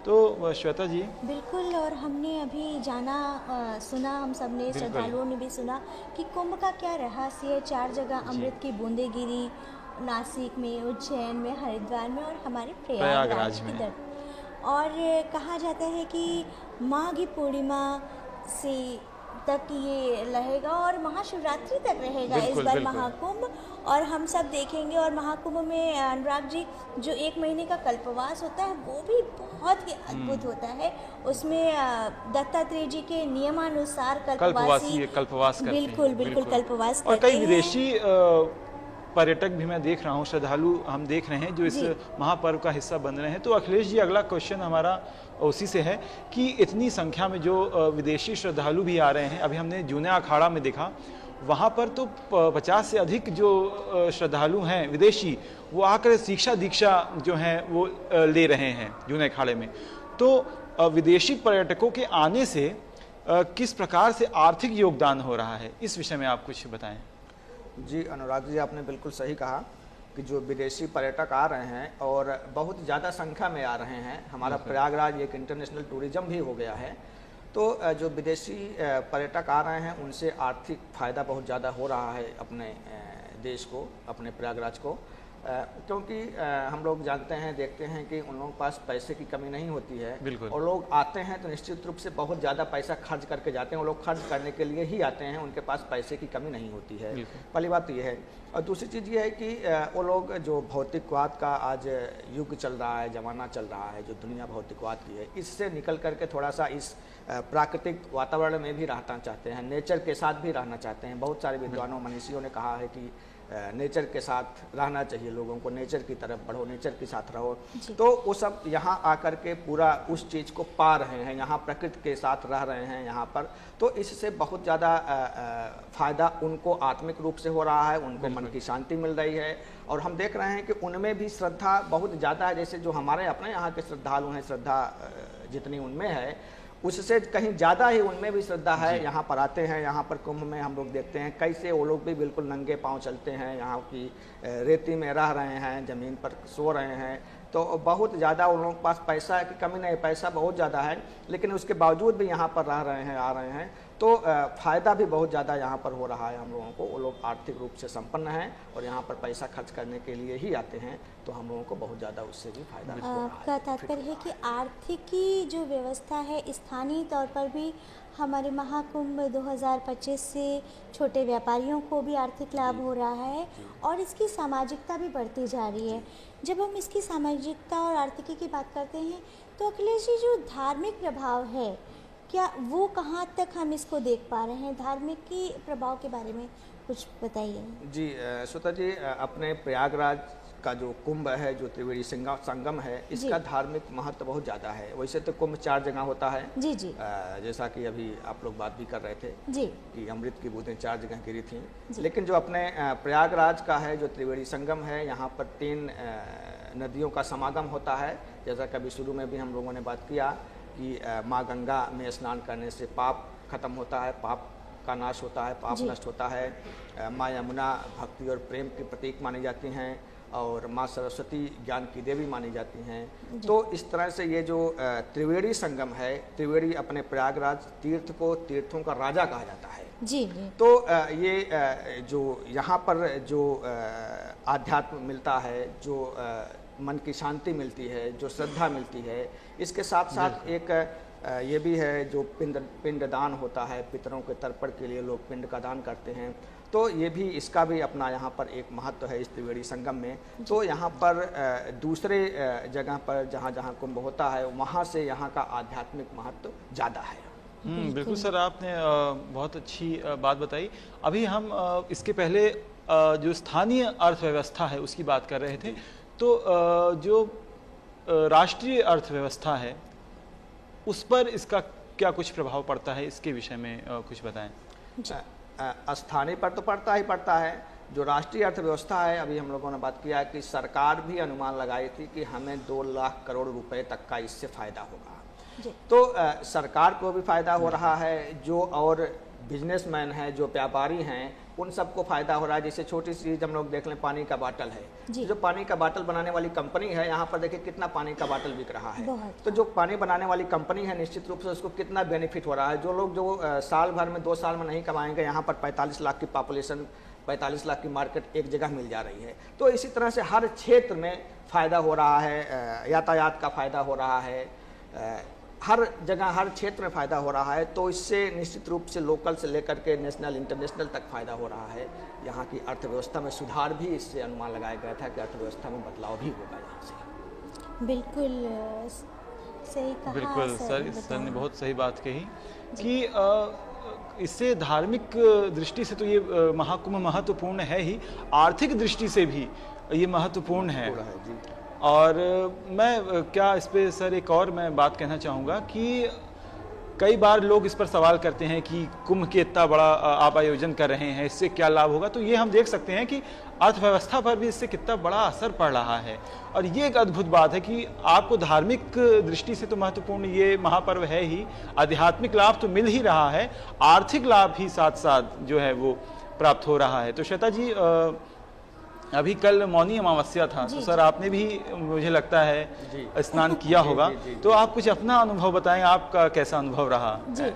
तो श्वेता जी, बिल्कुल। और हमने अभी सुना, हम सब ने, श्रद्धालुओं ने भी सुना कि कुंभ का क्या रहस्य है। 4 जगह अमृत की बूंदें गिरी, नासिक में, उज्जैन में, हरिद्वार में और हमारे प्रयागराज में। और कहा जाता है कि माघी पूर्णिमा से तक ये रहेगा और महाशिवरात्रि तक रहेगा इस बार महाकुंभ। और हम सब देखेंगे। और महाकुंभ में अनुराग जी जो 1 महीने का कल्पवास होता है वो भी बहुत ही अद्भुत होता है। उसमें दत्तात्रेय जी के नियमानुसार कल्पवास करते हैं। बिल्कुल कल्पवास करते हैं। और कई विदेशी पर्यटक भी मैं देख रहा हूँ, श्रद्धालु हम देख रहे हैं जो इस महापर्व का हिस्सा बन रहे हैं। तो अखिलेश जी, अगला क्वेश्चन हमारा उसी से है कि इतनी संख्या में जो विदेशी श्रद्धालु भी आ रहे हैं, अभी हमने जूने अखाड़ा में देखा, वहाँ पर तो 50 से अधिक जो श्रद्धालु हैं विदेशी, वो आकर शिक्षा दीक्षा जो है वो ले रहे हैं जूने अखाड़े में। तो विदेशी पर्यटकों के आने से किस प्रकार से आर्थिक योगदान हो रहा है, इस विषय में आप कुछ बताएं। जी अनुराग जी, आपने बिल्कुल सही कहा कि जो विदेशी पर्यटक आ रहे हैं और बहुत ज़्यादा संख्या में आ रहे हैं। हमारा प्रयागराज एक इंटरनेशनल टूरिज्म भी हो गया है। तो जो विदेशी पर्यटक आ रहे हैं उनसे आर्थिक फ़ायदा बहुत ज़्यादा हो रहा है अपने देश को, अपने प्रयागराज को, क्योंकि हम लोग जानते हैं, देखते हैं कि उन लोगों के पास पैसे की कमी नहीं होती है। और लोग आते हैं तो निश्चित रूप से बहुत ज़्यादा पैसा खर्च करके जाते हैं। वो लोग खर्च करने के लिए ही आते हैं, उनके पास पैसे की कमी नहीं होती है। पहली बात तो ये है। और दूसरी चीज़ ये है कि वो लोग जो भौतिकवाद का आज युग चल रहा है, ज़माना चल रहा है, जो दुनिया भौतिकवाद की है, इससे निकल करके थोड़ा सा इस प्राकृतिक वातावरण में भी रहना चाहते हैं, नेचर के साथ भी रहना चाहते हैं। बहुत सारे विद्वानों मनीषियों ने कहा है कि नेचर के साथ रहना चाहिए लोगों को, नेचर की तरफ बढ़ो, नेचर के साथ रहो। तो वो सब यहाँ आकर के पूरा उस चीज़ को पा रहे हैं, यहाँ प्रकृति के साथ रह रहे हैं यहाँ पर। तो इससे बहुत ज़्यादा फ़ायदा उनको आत्मिक रूप से हो रहा है, उनको मन की शांति मिल रही है। और हम देख रहे हैं कि उनमें भी श्रद्धा बहुत ज़्यादा है, जैसे जो हमारे अपने यहाँ के श्रद्धालु हैं, श्रद्धा जितनी उनमें है उससे कहीं ज़्यादा ही उनमें भी श्रद्धा है। यहाँ पर आते हैं, यहाँ पर कुंभ में हम लोग देखते हैं कैसे वो लोग भी बिल्कुल नंगे पांव चलते हैं, यहाँ की रेती में रह रहे हैं, ज़मीन पर सो रहे हैं। तो बहुत ज़्यादा उन लोगों के पास पैसा की कमी नहीं, पैसा बहुत ज़्यादा है, लेकिन उसके बावजूद भी यहाँ पर रह रहे हैं, आ रहे हैं। तो फ़ायदा भी बहुत ज़्यादा यहाँ पर हो रहा है हम लोगों को। वो लोग आर्थिक रूप से संपन्न हैं और यहाँ पर पैसा खर्च करने के लिए ही आते हैं, तो हम लोगों को बहुत ज़्यादा उससे भी फायदा हो रहा है। आपका तात्पर्य है कि आर्थिक की जो व्यवस्था है स्थानीय तौर पर भी हमारे महाकुंभ 2025 से छोटे व्यापारियों को भी आर्थिक लाभ हो रहा है और इसकी सामाजिकता भी बढ़ती जा रही है। जब हम इसकी सामाजिकता और आर्थिकी की बात करते हैं तो अखिलेश जी, जो धार्मिक प्रभाव है, क्या वो कहाँ तक हम इसको देख पा रहे हैं? धार्मिक की प्रभाव के बारे में कुछ बताइए। जी श्वेता जी, अपने प्रयागराज का जो कुंभ है, जो त्रिवेणी संगम है, इसका धार्मिक महत्व बहुत ज़्यादा है। वैसे तो कुंभ 4 जगह होता है जी जी, जैसा कि अभी आप लोग बात भी कर रहे थे जी कि अमृत की बूंदें 4 जगह गिरी थी, लेकिन जो अपने प्रयागराज का है, जो त्रिवेणी संगम है, यहाँ पर 3 नदियों का समागम होता है। जैसा कभी शुरू में भी हम लोगों ने बात किया कि माँ गंगा में स्नान करने से पाप खत्म होता है, पाप का नाश होता है, पाप नष्ट होता है। माँ यमुना भक्ति और प्रेम की प्रतीक मानी जाती हैं और माँ सरस्वती ज्ञान की देवी मानी जाती हैं। तो इस तरह से ये जो त्रिवेणी संगम है, त्रिवेणी अपने प्रयागराज तीर्थ को तीर्थों का राजा कहा जाता है जी। तो ये जो यहाँ पर जो आध्यात्म मिलता है, जो मन की शांति मिलती है, जो श्रद्धा मिलती है, इसके साथ साथ एक ये भी है जो पिंड दान होता है, पितरों के तर्पण के लिए लोग पिंड का दान करते हैं। तो ये भी, इसका भी अपना यहाँ पर एक महत्व है इस त्रिवेणी संगम में। तो यहाँ पर दूसरे जगह पर जहाँ जहाँ कुंभ होता है, वहाँ से यहाँ का आध्यात्मिक महत्व ज़्यादा है। बिल्कुल सर, आपने बहुत अच्छी बात बताई। अभी हम इसके पहले जो स्थानीय अर्थव्यवस्था है उसकी बात कर रहे थे। तो जो राष्ट्रीय अर्थव्यवस्था है उस पर इसका क्या कुछ प्रभाव पड़ता है, इसके विषय में कुछ बताएं। स्थानीय पर तो पड़ता ही पड़ता है। जो राष्ट्रीय अर्थव्यवस्था है, अभी हम लोगों ने बात किया कि सरकार भी अनुमान लगाई थी कि हमें 2 लाख करोड़ रुपए तक का इससे फायदा होगा। तो सरकार को भी फायदा हो रहा है, जो और बिजनेसमैन हैं, जो व्यापारी हैं, उन सबको फायदा हो रहा है। जैसे छोटी सी चीज हम लोग देख लें, पानी का बाटल है, जो पानी का बाटल बनाने वाली कंपनी है, यहाँ पर देखिए कितना पानी का बाटल बिक रहा है। तो जो पानी बनाने वाली कंपनी है, निश्चित रूप से उसको कितना बेनिफिट हो रहा है। जो लोग जो साल भर में 2 साल में नहीं कमाएंगे, यहाँ पर 45 लाख की पॉपुलेशन, 45 लाख की मार्केट एक जगह मिल जा रही है। तो इसी तरह से हर क्षेत्र में फ़ायदा हो रहा है, यातायात का फ़ायदा हो रहा है, हर जगह हर क्षेत्र में फ़ायदा हो रहा है। तो इससे निश्चित रूप से लोकल से लेकर के नेशनल इंटरनेशनल तक फ़ायदा हो रहा है। यहाँ की अर्थव्यवस्था में सुधार भी इससे अनुमान लगाया गया था कि अर्थव्यवस्था में बदलाव भी होगा यहाँ से। बिल्कुल सही कहा। बिल्कुल सर ने बहुत सही बात कही कि इससे धार्मिक दृष्टि से तो ये महाकुंभ महत्वपूर्ण है ही, आर्थिक दृष्टि से भी ये महत्वपूर्ण है। और मैं क्या इस पे सर एक और मैं बात कहना चाहूँगा कि कई बार लोग इस पर सवाल करते हैं कि कुंभ के इतना बड़ा आप आयोजन कर रहे हैं, इससे क्या लाभ होगा। तो ये हम देख सकते हैं कि अर्थव्यवस्था पर भी इससे कितना बड़ा असर पड़ रहा है। और ये एक अद्भुत बात है कि आपको धार्मिक दृष्टि से तो महत्वपूर्ण ये महापर्व है ही, आध्यात्मिक लाभ तो मिल ही रहा है, आर्थिक लाभ भी साथ साथ जो है वो प्राप्त हो रहा है। तो श्वेता जी, अभी कल मौनी अमावस्या था, तो सर आपने भी मुझे लगता है स्नान किया होगा। तो आप कुछ अपना अनुभव बताएं, आपका कैसा अनुभव रहा?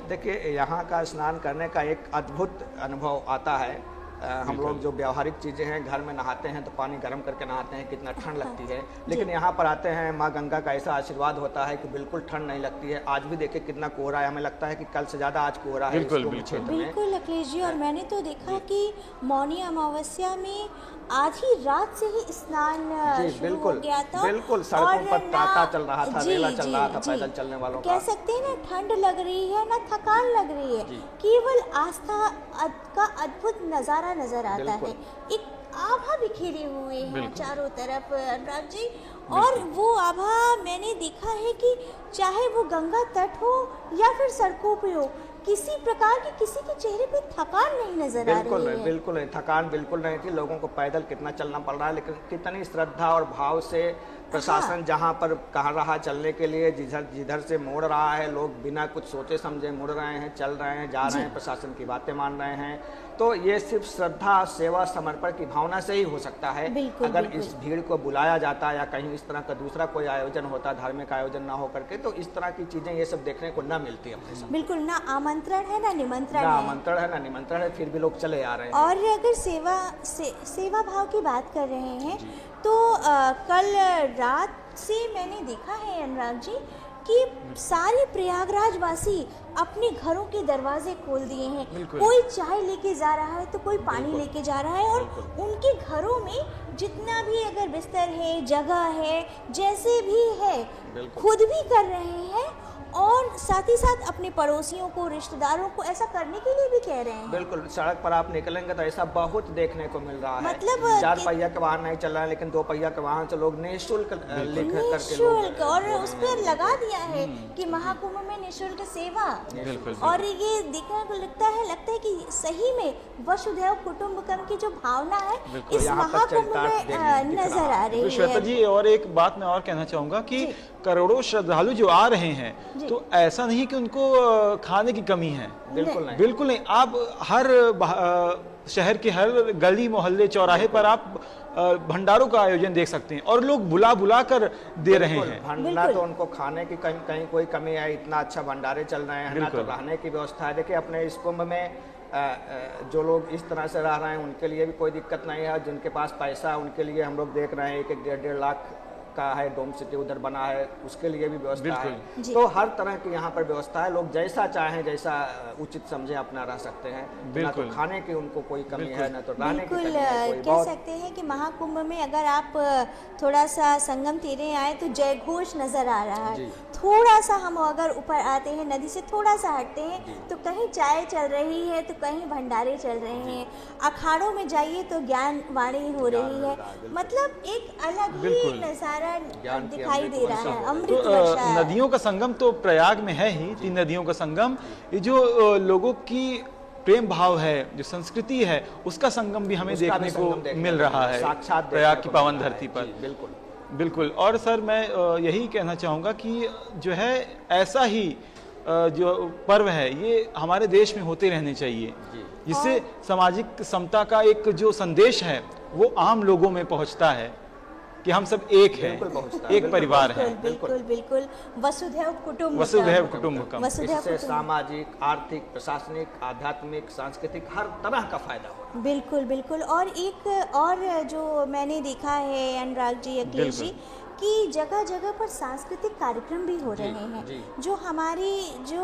देखिए, यहाँ का स्नान करने का एक अद्भुत अनुभव आता है। हम लोग जो व्यावहारिक चीज़ें हैं, घर में नहाते हैं तो पानी गर्म करके नहाते हैं, कितना ठंड लगती है, लेकिन यहाँ पर आते हैं, माँ गंगा का ऐसा आशीर्वाद होता है कि बिल्कुल ठंड नहीं लगती है। आज भी देखिए कितना कोहरा है, हमें लगता है कि कल से ज़्यादा आज कोहरा है क्षेत्र में। बिल्कुल अखिलेश जी, और मैंने तो देखा कि मौनी अमावस्या में आधी रात से ही स्नान शुरू हो गया था। बिल्कुल, सड़कों पर तांता चल रहा था, रेला चल रहा था पैदल चलने वालों का। कह सकते हैं ना, ठंड लग रही है ना थकान लग रही है, केवल आस्था का अद्भुत नज़ारा नजर आता है। एक आभा बिखेरे हुए हैं चारों तरफ अनुराग जी। और वो आभा मैंने देखा है कि चाहे वो गंगा तट हो या फिर सड़कों पे हो, किसी प्रकार की किसी के चेहरे पे थकान नहीं नजर आ रही है। बिल्कुल नहीं, थकान बिल्कुल नहीं थी। लोगों को पैदल कितना चलना पड़ रहा है, लेकिन कितनी श्रद्धा और भाव से प्रशासन जहाँ पर कह रहा चलने के लिए, जिधर से मोड़ रहा है, लोग बिना कुछ सोचे समझे मुड़ रहे हैं, चल रहे हैं, जा रहे हैं, प्रशासन की बातें मान रहे हैं। तो ये सिर्फ श्रद्धा, सेवा, समर्पण की भावना से ही हो सकता है। अगर इस भीड़ को बुलाया जाता या कहीं इस तरह का दूसरा कोई आयोजन होता, धार्मिक आयोजन ना हो करके, तो इस तरह की चीजें ये सब देखने को ना मिलती अपने साथ। बिल्कुल, ना आमंत्रण है ना निमंत्रण ना निमंत्रण है, फिर भी लोग चले आ रहे हैं। और अगर सेवा भाव की बात कर रहे हैं तो कल रात से मैंने देखा है अनुराग जी कि सारे प्रयागराज वासी अपने घरों के दरवाजे खोल दिए हैं। कोई चाय लेके जा रहा है तो कोई पानी लेके जा रहा है, और उनके घरों में जितना भी अगर बिस्तर है, जगह है, जैसे भी है, खुद भी कर रहे हैं और साथ ही साथ अपने पड़ोसियों को, रिश्तेदारों को ऐसा करने के लिए भी कह रहे हैं। बिल्कुल, सड़क पर आप निकलेंगे तो ऐसा बहुत देखने को मिल रहा है। मतलब 4 पहिया के वाहन नहीं चल रहा है, लेकिन 2 पहिया के वाहन से लोग निःशुल्क लिख करके निःशुल्क, और उस पर लगा दिया है कि महाकुंभ में निःशुल्क सेवा। और ये देखने को लगता है कि सही में वसुधैव कुटुंबकम की जो भावना है इस महाकुंभ में नजर आ रही है। श्वेता जी, और एक बात मैं और कहना चाहूंगा कि करोड़ों श्रद्धालु जो आ रहे हैं, तो ऐसा नहीं कि उनको खाने की कमी है। बिल्कुल नहीं। आप हर शहर के हर गली मोहल्ले चौराहे पर आप भंडारों का आयोजन देख सकते हैं, और लोग बुला कर दे रहे हैं। भंडारा तो उनको खाने की कहीं कोई कमी है, इतना अच्छा भंडारे चल रहे हैं ना, तो रहने की व्यवस्था है। देखिए, अपने इस कुंभ में जो लोग इस तरह से रह रहे हैं उनके लिए भी कोई दिक्कत नहीं है। जिनके पास पैसा है उनके लिए हम लोग देख रहे हैं 1-1.5 लाख का है डोम सिटी उधर बना है, उसके लिए भी व्यवस्था है। तो हर तरह की यहाँ पर व्यवस्था है। लोग जैसा चाहें, जैसा उचित समझे अपना रह सकते हैं। ना तो खाने की उनको कोई कमी है, ना तो रहने की कमी है। कह सकते हैं कि महाकुंभ में अगर आप थोड़ा सा संगम तीरे आए तो जय घोष नजर आ रहा है। थोड़ा सा हम अगर ऊपर आते हैं, नदी से थोड़ा सा हटते हैं, तो कहीं चाय चल रही है तो कहीं भंडारे चल रहे हैं। अखाड़ों में जाइए तो ज्ञान वाणी हो रही है। मतलब एक अलग ही नजारा दिखाई दे रहा है। अमृत वर्षा। नदियों का संगम तो प्रयाग में है ही, 3 नदियों का संगम। ये जो लोगों की प्रेम भाव है, जो संस्कृति है, उसका संगम भी हमें देखने को मिल रहा है प्रयाग की पावन धरती पर। बिल्कुल। और सर, मैं यही कहना चाहूँगा कि जो है ऐसा ही जो पर्व है ये हमारे देश में होते रहने चाहिए, जिससे सामाजिक समता का एक जो संदेश है वो आम लोगों में पहुँचता है कि हम सब एक हैं, एक परिवार है। बिल्कुल। वसुधैव कुटुंबकम। इससे सामाजिक, आर्थिक, प्रशासनिक, आध्यात्मिक, सांस्कृतिक हर तरह का फायदा हो। बिल्कुल। और एक और जो मैंने देखा है अनुराग जी, अखिलेश जी, कि जगह जगह पर सांस्कृतिक कार्यक्रम भी हो रहे हैं। जो हमारी जो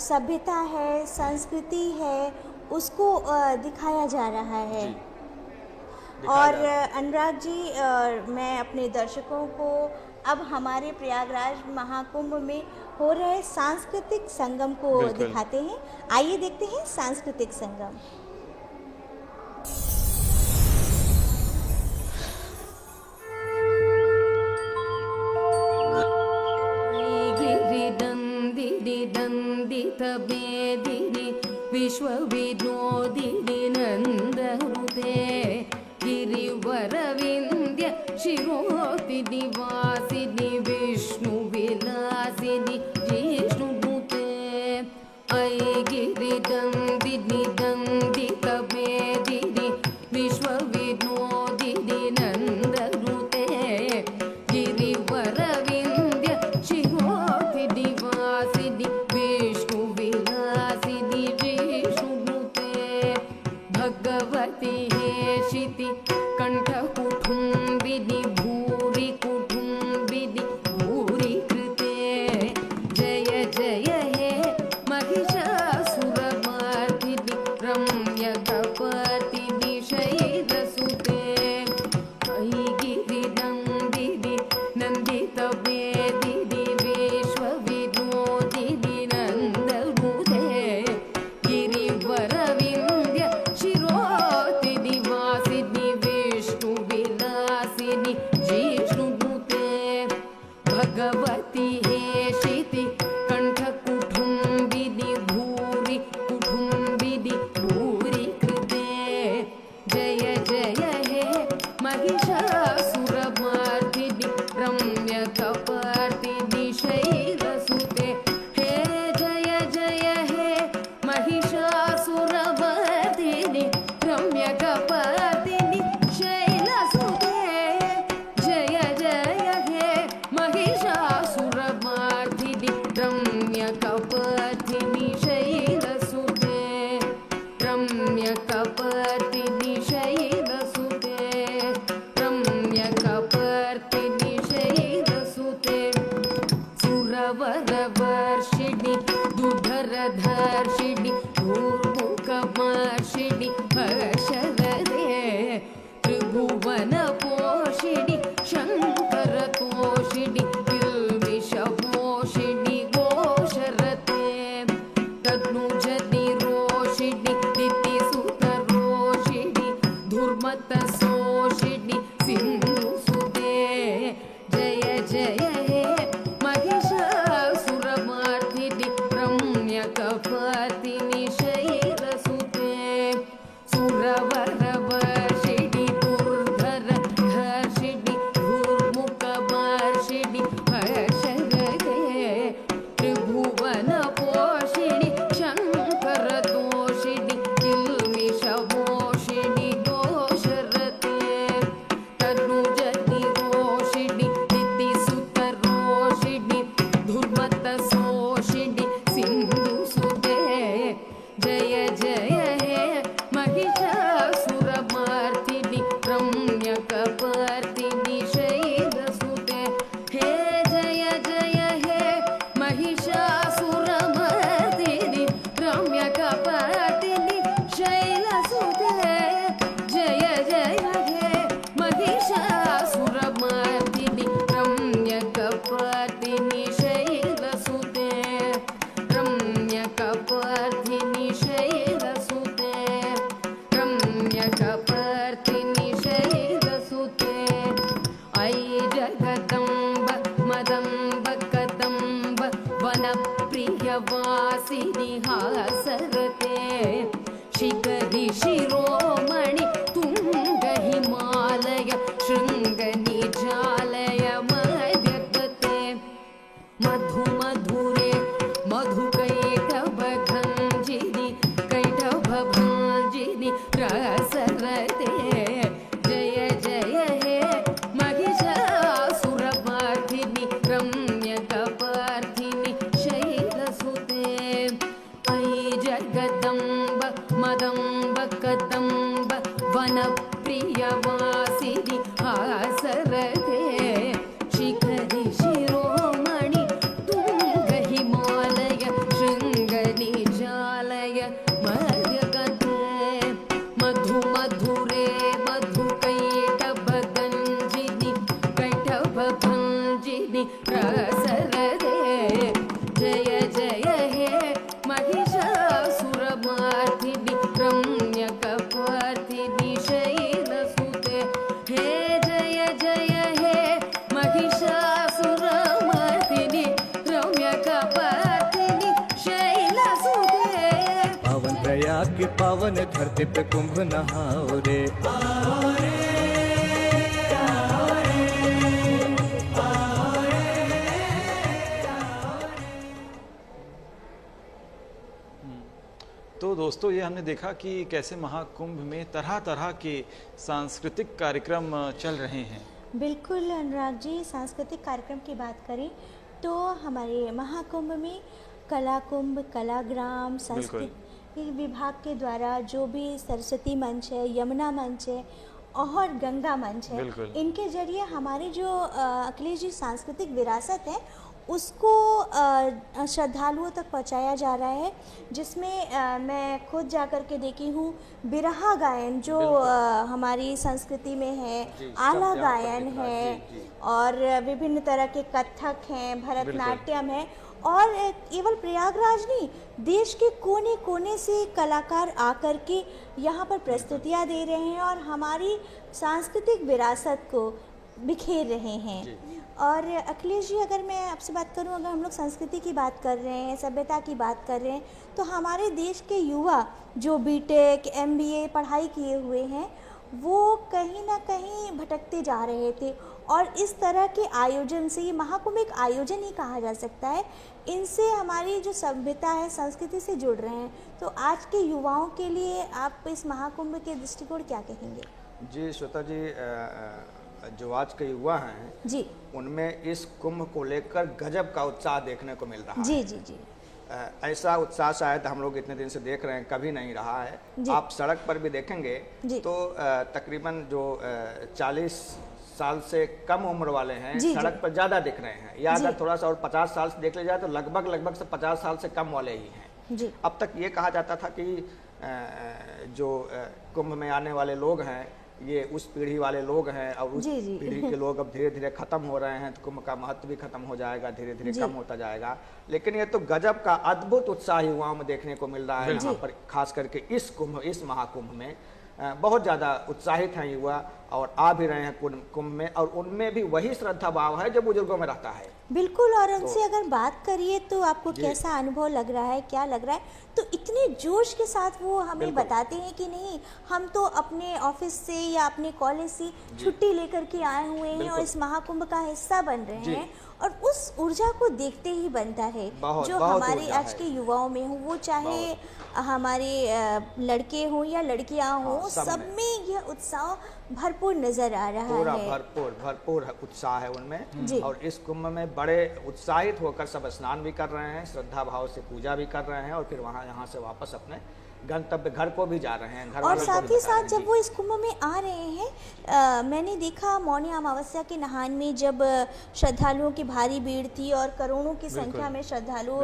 सभ्यता है, संस्कृति है, उसको दिखाया जा रहा है। और अनुराग जी, मैं अपने दर्शकों को अब हमारे प्रयागराज महाकुंभ में हो रहे सांस्कृतिक संगम को दिखाते हैं। आइए देखते हैं सांस्कृतिक संगम। विश्व विनोदिनी नंदहृदे गिरिवरविंद्य शिरोतिनि वासिनि विष्णु विलासिनि जिष्णुनुते ऐ गिरिदंदिनि दंदितवेदिनि विश्व विनोदिनि नंदहृदे गिरिवरविंद्य शिरोतिनि वासिनि विष्णु विलासिनि जिष्णुनुते भगवती हेशिति कंठ कुटुंबिनी भूरि कुटुंबिनी भूरि कृते जय जय हे महिषासुरमर्दिनि रम्यकपर्दिनि शैलसुते ऐगिरिनन्दिनि नन्दितवेदिनि विश्वविनोदिनि नन्दनुते गिरिवरविन्द्य शिरोतिनि वासिनि रम्यकपर्दिनि शैलसुते रम्यकपर्दिनि शैलसुते सुरवरवर्षिणि दुधरधर्षिणि धूर्मुखमर्षिणि हर्षरदे त्रिभुवनपोषिणि शङ्करतोषिणि किल्बिषपोषिणि गोशरते तद्नुजनिरोषिणि दितिसुतरोषिणि धुर्मतसोषिणि सिन्धुसुते जय जय हे महिषासुरमर्दिनि रम्यकपर्दिनि शैलसुते सुरवरवर्षिणि दुर्धरधर्षिणि धूर्मुखमर्षिणि हर्षरते त्रिभुवनपोषिणि शङ्करतोषिणि किल्बिषपोषिणि गोशरते तनुजनिरोषिणि दितिसुतरोषिणि धुर्मतसोषिणि सिन्धुसुते जय जय हे महिषासुरमर्दिनि रम्यकपर्दिनि शैलसुते हे जय जय हे महिषासुरमर्दिनि रम्यकपर्दिनि शैलसुते जय जय हे महिषासुरमर्दिनि रम्यकपर्दिनि शैलसुते रम्यकपर्दिनि शैलसुते रम्यकपर्दिनि शैलसुते अयि जगदम्ब मदम्ब कदम्ब वनप्रियवासिनि हासरते शिखरि शिरोमणि तुङ्गहिमालय शृङ्गनिजालय मध्यगते मधुमधुरे मधुकैटभभञ्जिनि कैटभभञ्जिनि रसरते जय जय हे महिषासुरमर्दिनि रम्यकपर्दिनि शैलसुते अयि जगदम्ब मदम्ब कदम्ब वनप्रियवासिनि हासरते शिखरि शिरोमणि तुङ्गहिमालय शृङ्गनिजालय मध्यगते मधुमधुरे मधुकैटभगञ्जिनि कैटभभञ्जिनि रसरते जय जय हे महिषासुरमर्दिनि रम्यकपर्दिनि शैलसुते हे जय जय हे महिषासुरमर्दिनि रम्यकपर्दिनि शैलसुते पावन प्रयाग की पावन धरती पे कुंभ नहाओ रे तो दोस्तों ये हमने देखा कि कैसे महाकुंभ में तरह तरह के सांस्कृतिक कार्यक्रम चल रहे हैं। बिल्कुल अनुराग जी, सांस्कृतिक कार्यक्रम की बात करें तो हमारे महाकुंभ में कला कुंभ, कलाग्राम, संस्कृति विभाग के द्वारा जो भी सरस्वती मंच है, यमुना मंच है और गंगा मंच है, इनके जरिए हमारी जो अखिलेश जी सांस्कृतिक विरासत है उसको श्रद्धालुओं तक पहुंचाया जा रहा है, जिसमें मैं खुद जाकर के देखी हूँ बिरहा गायन जो हमारी संस्कृति में है, आला गायन है और विभिन्न तरह के कथक हैं, भरतनाट्यम है और केवल प्रयागराज नहीं, देश के कोने कोने से कलाकार आकर के यहाँ पर प्रस्तुतियाँ दे रहे हैं और हमारी सांस्कृतिक विरासत को बिखेर रहे हैं। और अखिलेश जी, अगर मैं आपसे बात करूं, अगर हम लोग संस्कृति की बात कर रहे हैं, सभ्यता की बात कर रहे हैं, तो हमारे देश के युवा जो बीटेक, एमबीए पढ़ाई किए हुए हैं वो कहीं ना कहीं भटकते जा रहे थे और इस तरह के आयोजन से, ये महाकुंभ एक आयोजन ही कहा जा सकता है, इनसे हमारी जो सभ्यता है, संस्कृति से जुड़ रहे हैं। तो आज के युवाओं के लिए आप इस महाकुंभ के दृष्टिकोण क्या कहेंगे? जी श्वेता जी, जो आज के युवा हैं जी, उनमें इस कुंभ को लेकर गजब का उत्साह देखने को मिल रहा है। जी जी जी। ऐसा उत्साह शायद हम लोग इतने दिन से देख रहे हैं कभी नहीं रहा है। आप सड़क पर भी देखेंगे तो तकरीबन जो 40 साल से कम उम्र वाले हैं सड़क पर ज़्यादा दिख रहे हैं, या अगर थोड़ा सा और 50 साल से देख लिया जाए तो लगभग से 50 साल से कम वाले ही हैं। अब तक ये कहा जाता था कि जो कुंभ में आने वाले लोग हैं ये उस पीढ़ी वाले लोग हैं और उस पीढ़ी के लोग अब धीरे धीरे खत्म हो रहे हैं, तो कुंभ का महत्व भी खत्म हो जाएगा, धीरे धीरे कम होता जाएगा। लेकिन ये तो गजब का अद्भुत उत्साह युवाओं में देखने को मिल रहा है यहाँ पर, खास करके इस महाकुंभ में बहुत ज़्यादा उत्साहित हैं युवा और आ भी रहे हैं कुंभ में, और उनमें भी वही श्रद्धा भाव है जो बुजुर्गों में रहता है। बिल्कुल। और उनसे अगर बात करिए तो आपको कैसा अनुभव लग रहा है, क्या लग रहा है? तो इतने जोश के साथ वो हमें बताते हैं कि नहीं, हम तो अपने ऑफिस से या अपने कॉलेज से छुट्टी लेकर के आए हुए हैं और इस महाकुंभ का हिस्सा बन रहे हैं, और उस ऊर्जा को देखते ही बनता है जो हमारे आज के युवाओं में हो, वो चाहे हमारे लड़के हों या लड़कियां हों, सब में यह उत्साह भरपूर नजर आ रहा है। भरपूर उत्साह है उनमें, और इस कुंभ में बड़े उत्साहित होकर सब स्नान भी कर रहे हैं, श्रद्धा भाव से पूजा भी कर रहे हैं, और फिर यहाँ से वापस अपने गंतव्य घर को भी जा रहे हैं। और साथ ही साथ जब वो इस कुंभ में आ रहे हैं, मैंने देखा मौनी अमावस्या के नहान में जब श्रद्धालुओं की भारी भीड़ थी और करोड़ों की संख्या में श्रद्धालु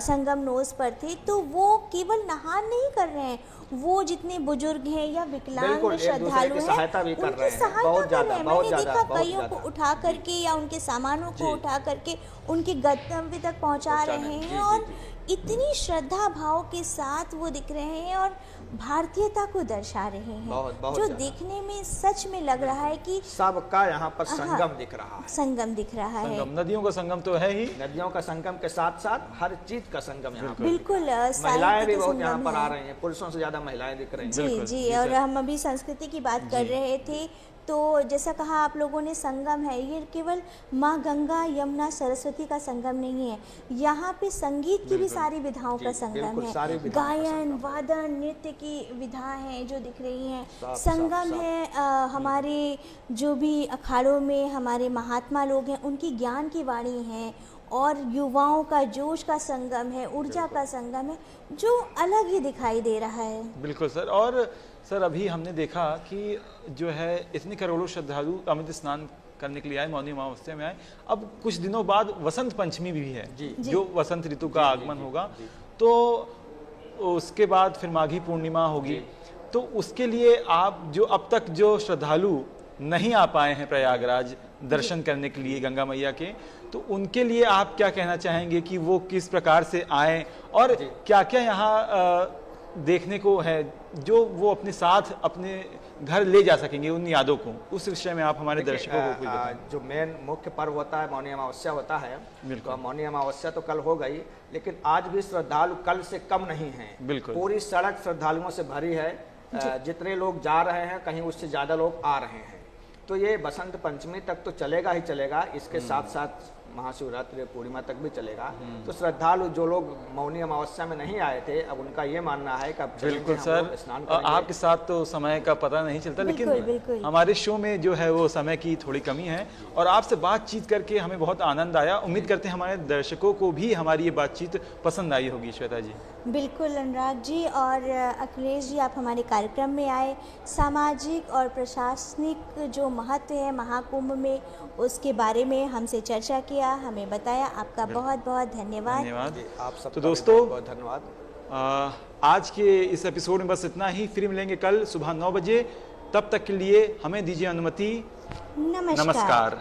संगम नोस पर थे, तो वो केवल नहान नहीं कर रहे हैं, वो जितने बुजुर्ग हैं या विकलांग श्रद्धालु हैं उनकी सहायता कर रहे हैं। मैंने देखा कईयों को उठा करके या उनके सामानों को उठा करके उनके गंतव्य तक पहुंचा रहे हैं, और इतनी श्रद्धा भाव के साथ वो दिख रहे हैं और भारतीयता को दर्शा रहे हैं, जो देखने में सच में लग रहा है कि सबका यहाँ पर संगम दिख रहा है। संगम दिख रहा है, नदियों का संगम तो है ही, नदियों का संगम के साथ साथ हर चीज का संगम यहाँ पर। बिल्कुल। महिलाएं भी बहुत यहाँ पर आ रही हैं, पुरुषों से ज्यादा महिलाएं दिख रही हैं। जी। और हम अभी संस्कृति की बात कर रहे थे, तो जैसा कहा आप लोगों ने संगम है, ये केवल माँ गंगा यमुना सरस्वती का संगम नहीं है, यहाँ पे संगीत की भी सारी विधाओं का संगम है, गायन वादन नृत्य की विधाएं हैं जो दिख रही हैं। संगम है हमारे जो भी अखाड़ों में हमारे महात्मा लोग हैं उनकी ज्ञान की वाणी है, और युवाओं का जोश का संगम है, ऊर्जा का संगम है, जो अलग ही दिखाई दे रहा है। बिल्कुल सर। और सर अभी हमने देखा कि जो है इतने करोड़ों श्रद्धालु अमृत स्नान करने के लिए आए, मौनी अमावस्या में आए। अब कुछ दिनों बाद वसंत पंचमी भी है, जो वसंत ऋतु का आगमन होगा, तो उसके बाद फिर माघी पूर्णिमा होगी। तो उसके लिए आप जो अब तक जो श्रद्धालु नहीं आ पाए हैं प्रयागराज दर्शन करने के लिए गंगा मैया के, तो उनके लिए आप क्या कहना चाहेंगे कि वो किस प्रकार से आएं और क्या क्या यहाँ देखने को है जो वो अपने साथ अपने घर ले जा सकेंगे उन यादों को, उस विषय में आप हमारे दर्शकों को कुछ बताएं। जो मेन मुख्य पर्व होता है मौनी अमावस्या होता है, तो मौनी अमावस्या तो कल हो गई, लेकिन आज भी श्रद्धालु कल से कम नहीं है। बिल्कुल। पूरी सड़क श्रद्धालुओं से भरी है, जितने लोग जा रहे हैं कहीं उससे ज्यादा लोग आ रहे हैं। तो ये बसंत पंचमी तक तो चलेगा ही चलेगा, इसके साथ साथ महाशिवरात्रि पूर्णिमा तक भी चलेगा। तो श्रद्धालु जो लोग मौनी अमावस्या में नहीं आए थे, अब उनका ये मानना है कि अब बिल्कुल सर, आपके साथ तो समय का पता नहीं चलता, लेकिन हमारे शो में जो है वो समय की थोड़ी कमी है, और आपसे बातचीत करके हमें बहुत आनंद आया। उम्मीद करते हैं हमारे दर्शकों को भी हमारी ये बातचीत पसंद आई होगी। श्वेता जी। बिल्कुल अनुराग जी और अखिलेश जी, आप हमारे कार्यक्रम में आए, सामाजिक और प्रशासनिक जो महत्व है महाकुंभ में उसके बारे में हमसे चर्चा किया, हमें बताया। आपका बहुत बहुत धन्यवाद। आप सब तो दोस्तों बहुत धन्यवाद। आज के इस एपिसोड में बस इतना ही। फिर मिलेंगे कल सुबह 9 बजे। तब तक के लिए हमें दीजिए अनुमति। नमस्कार।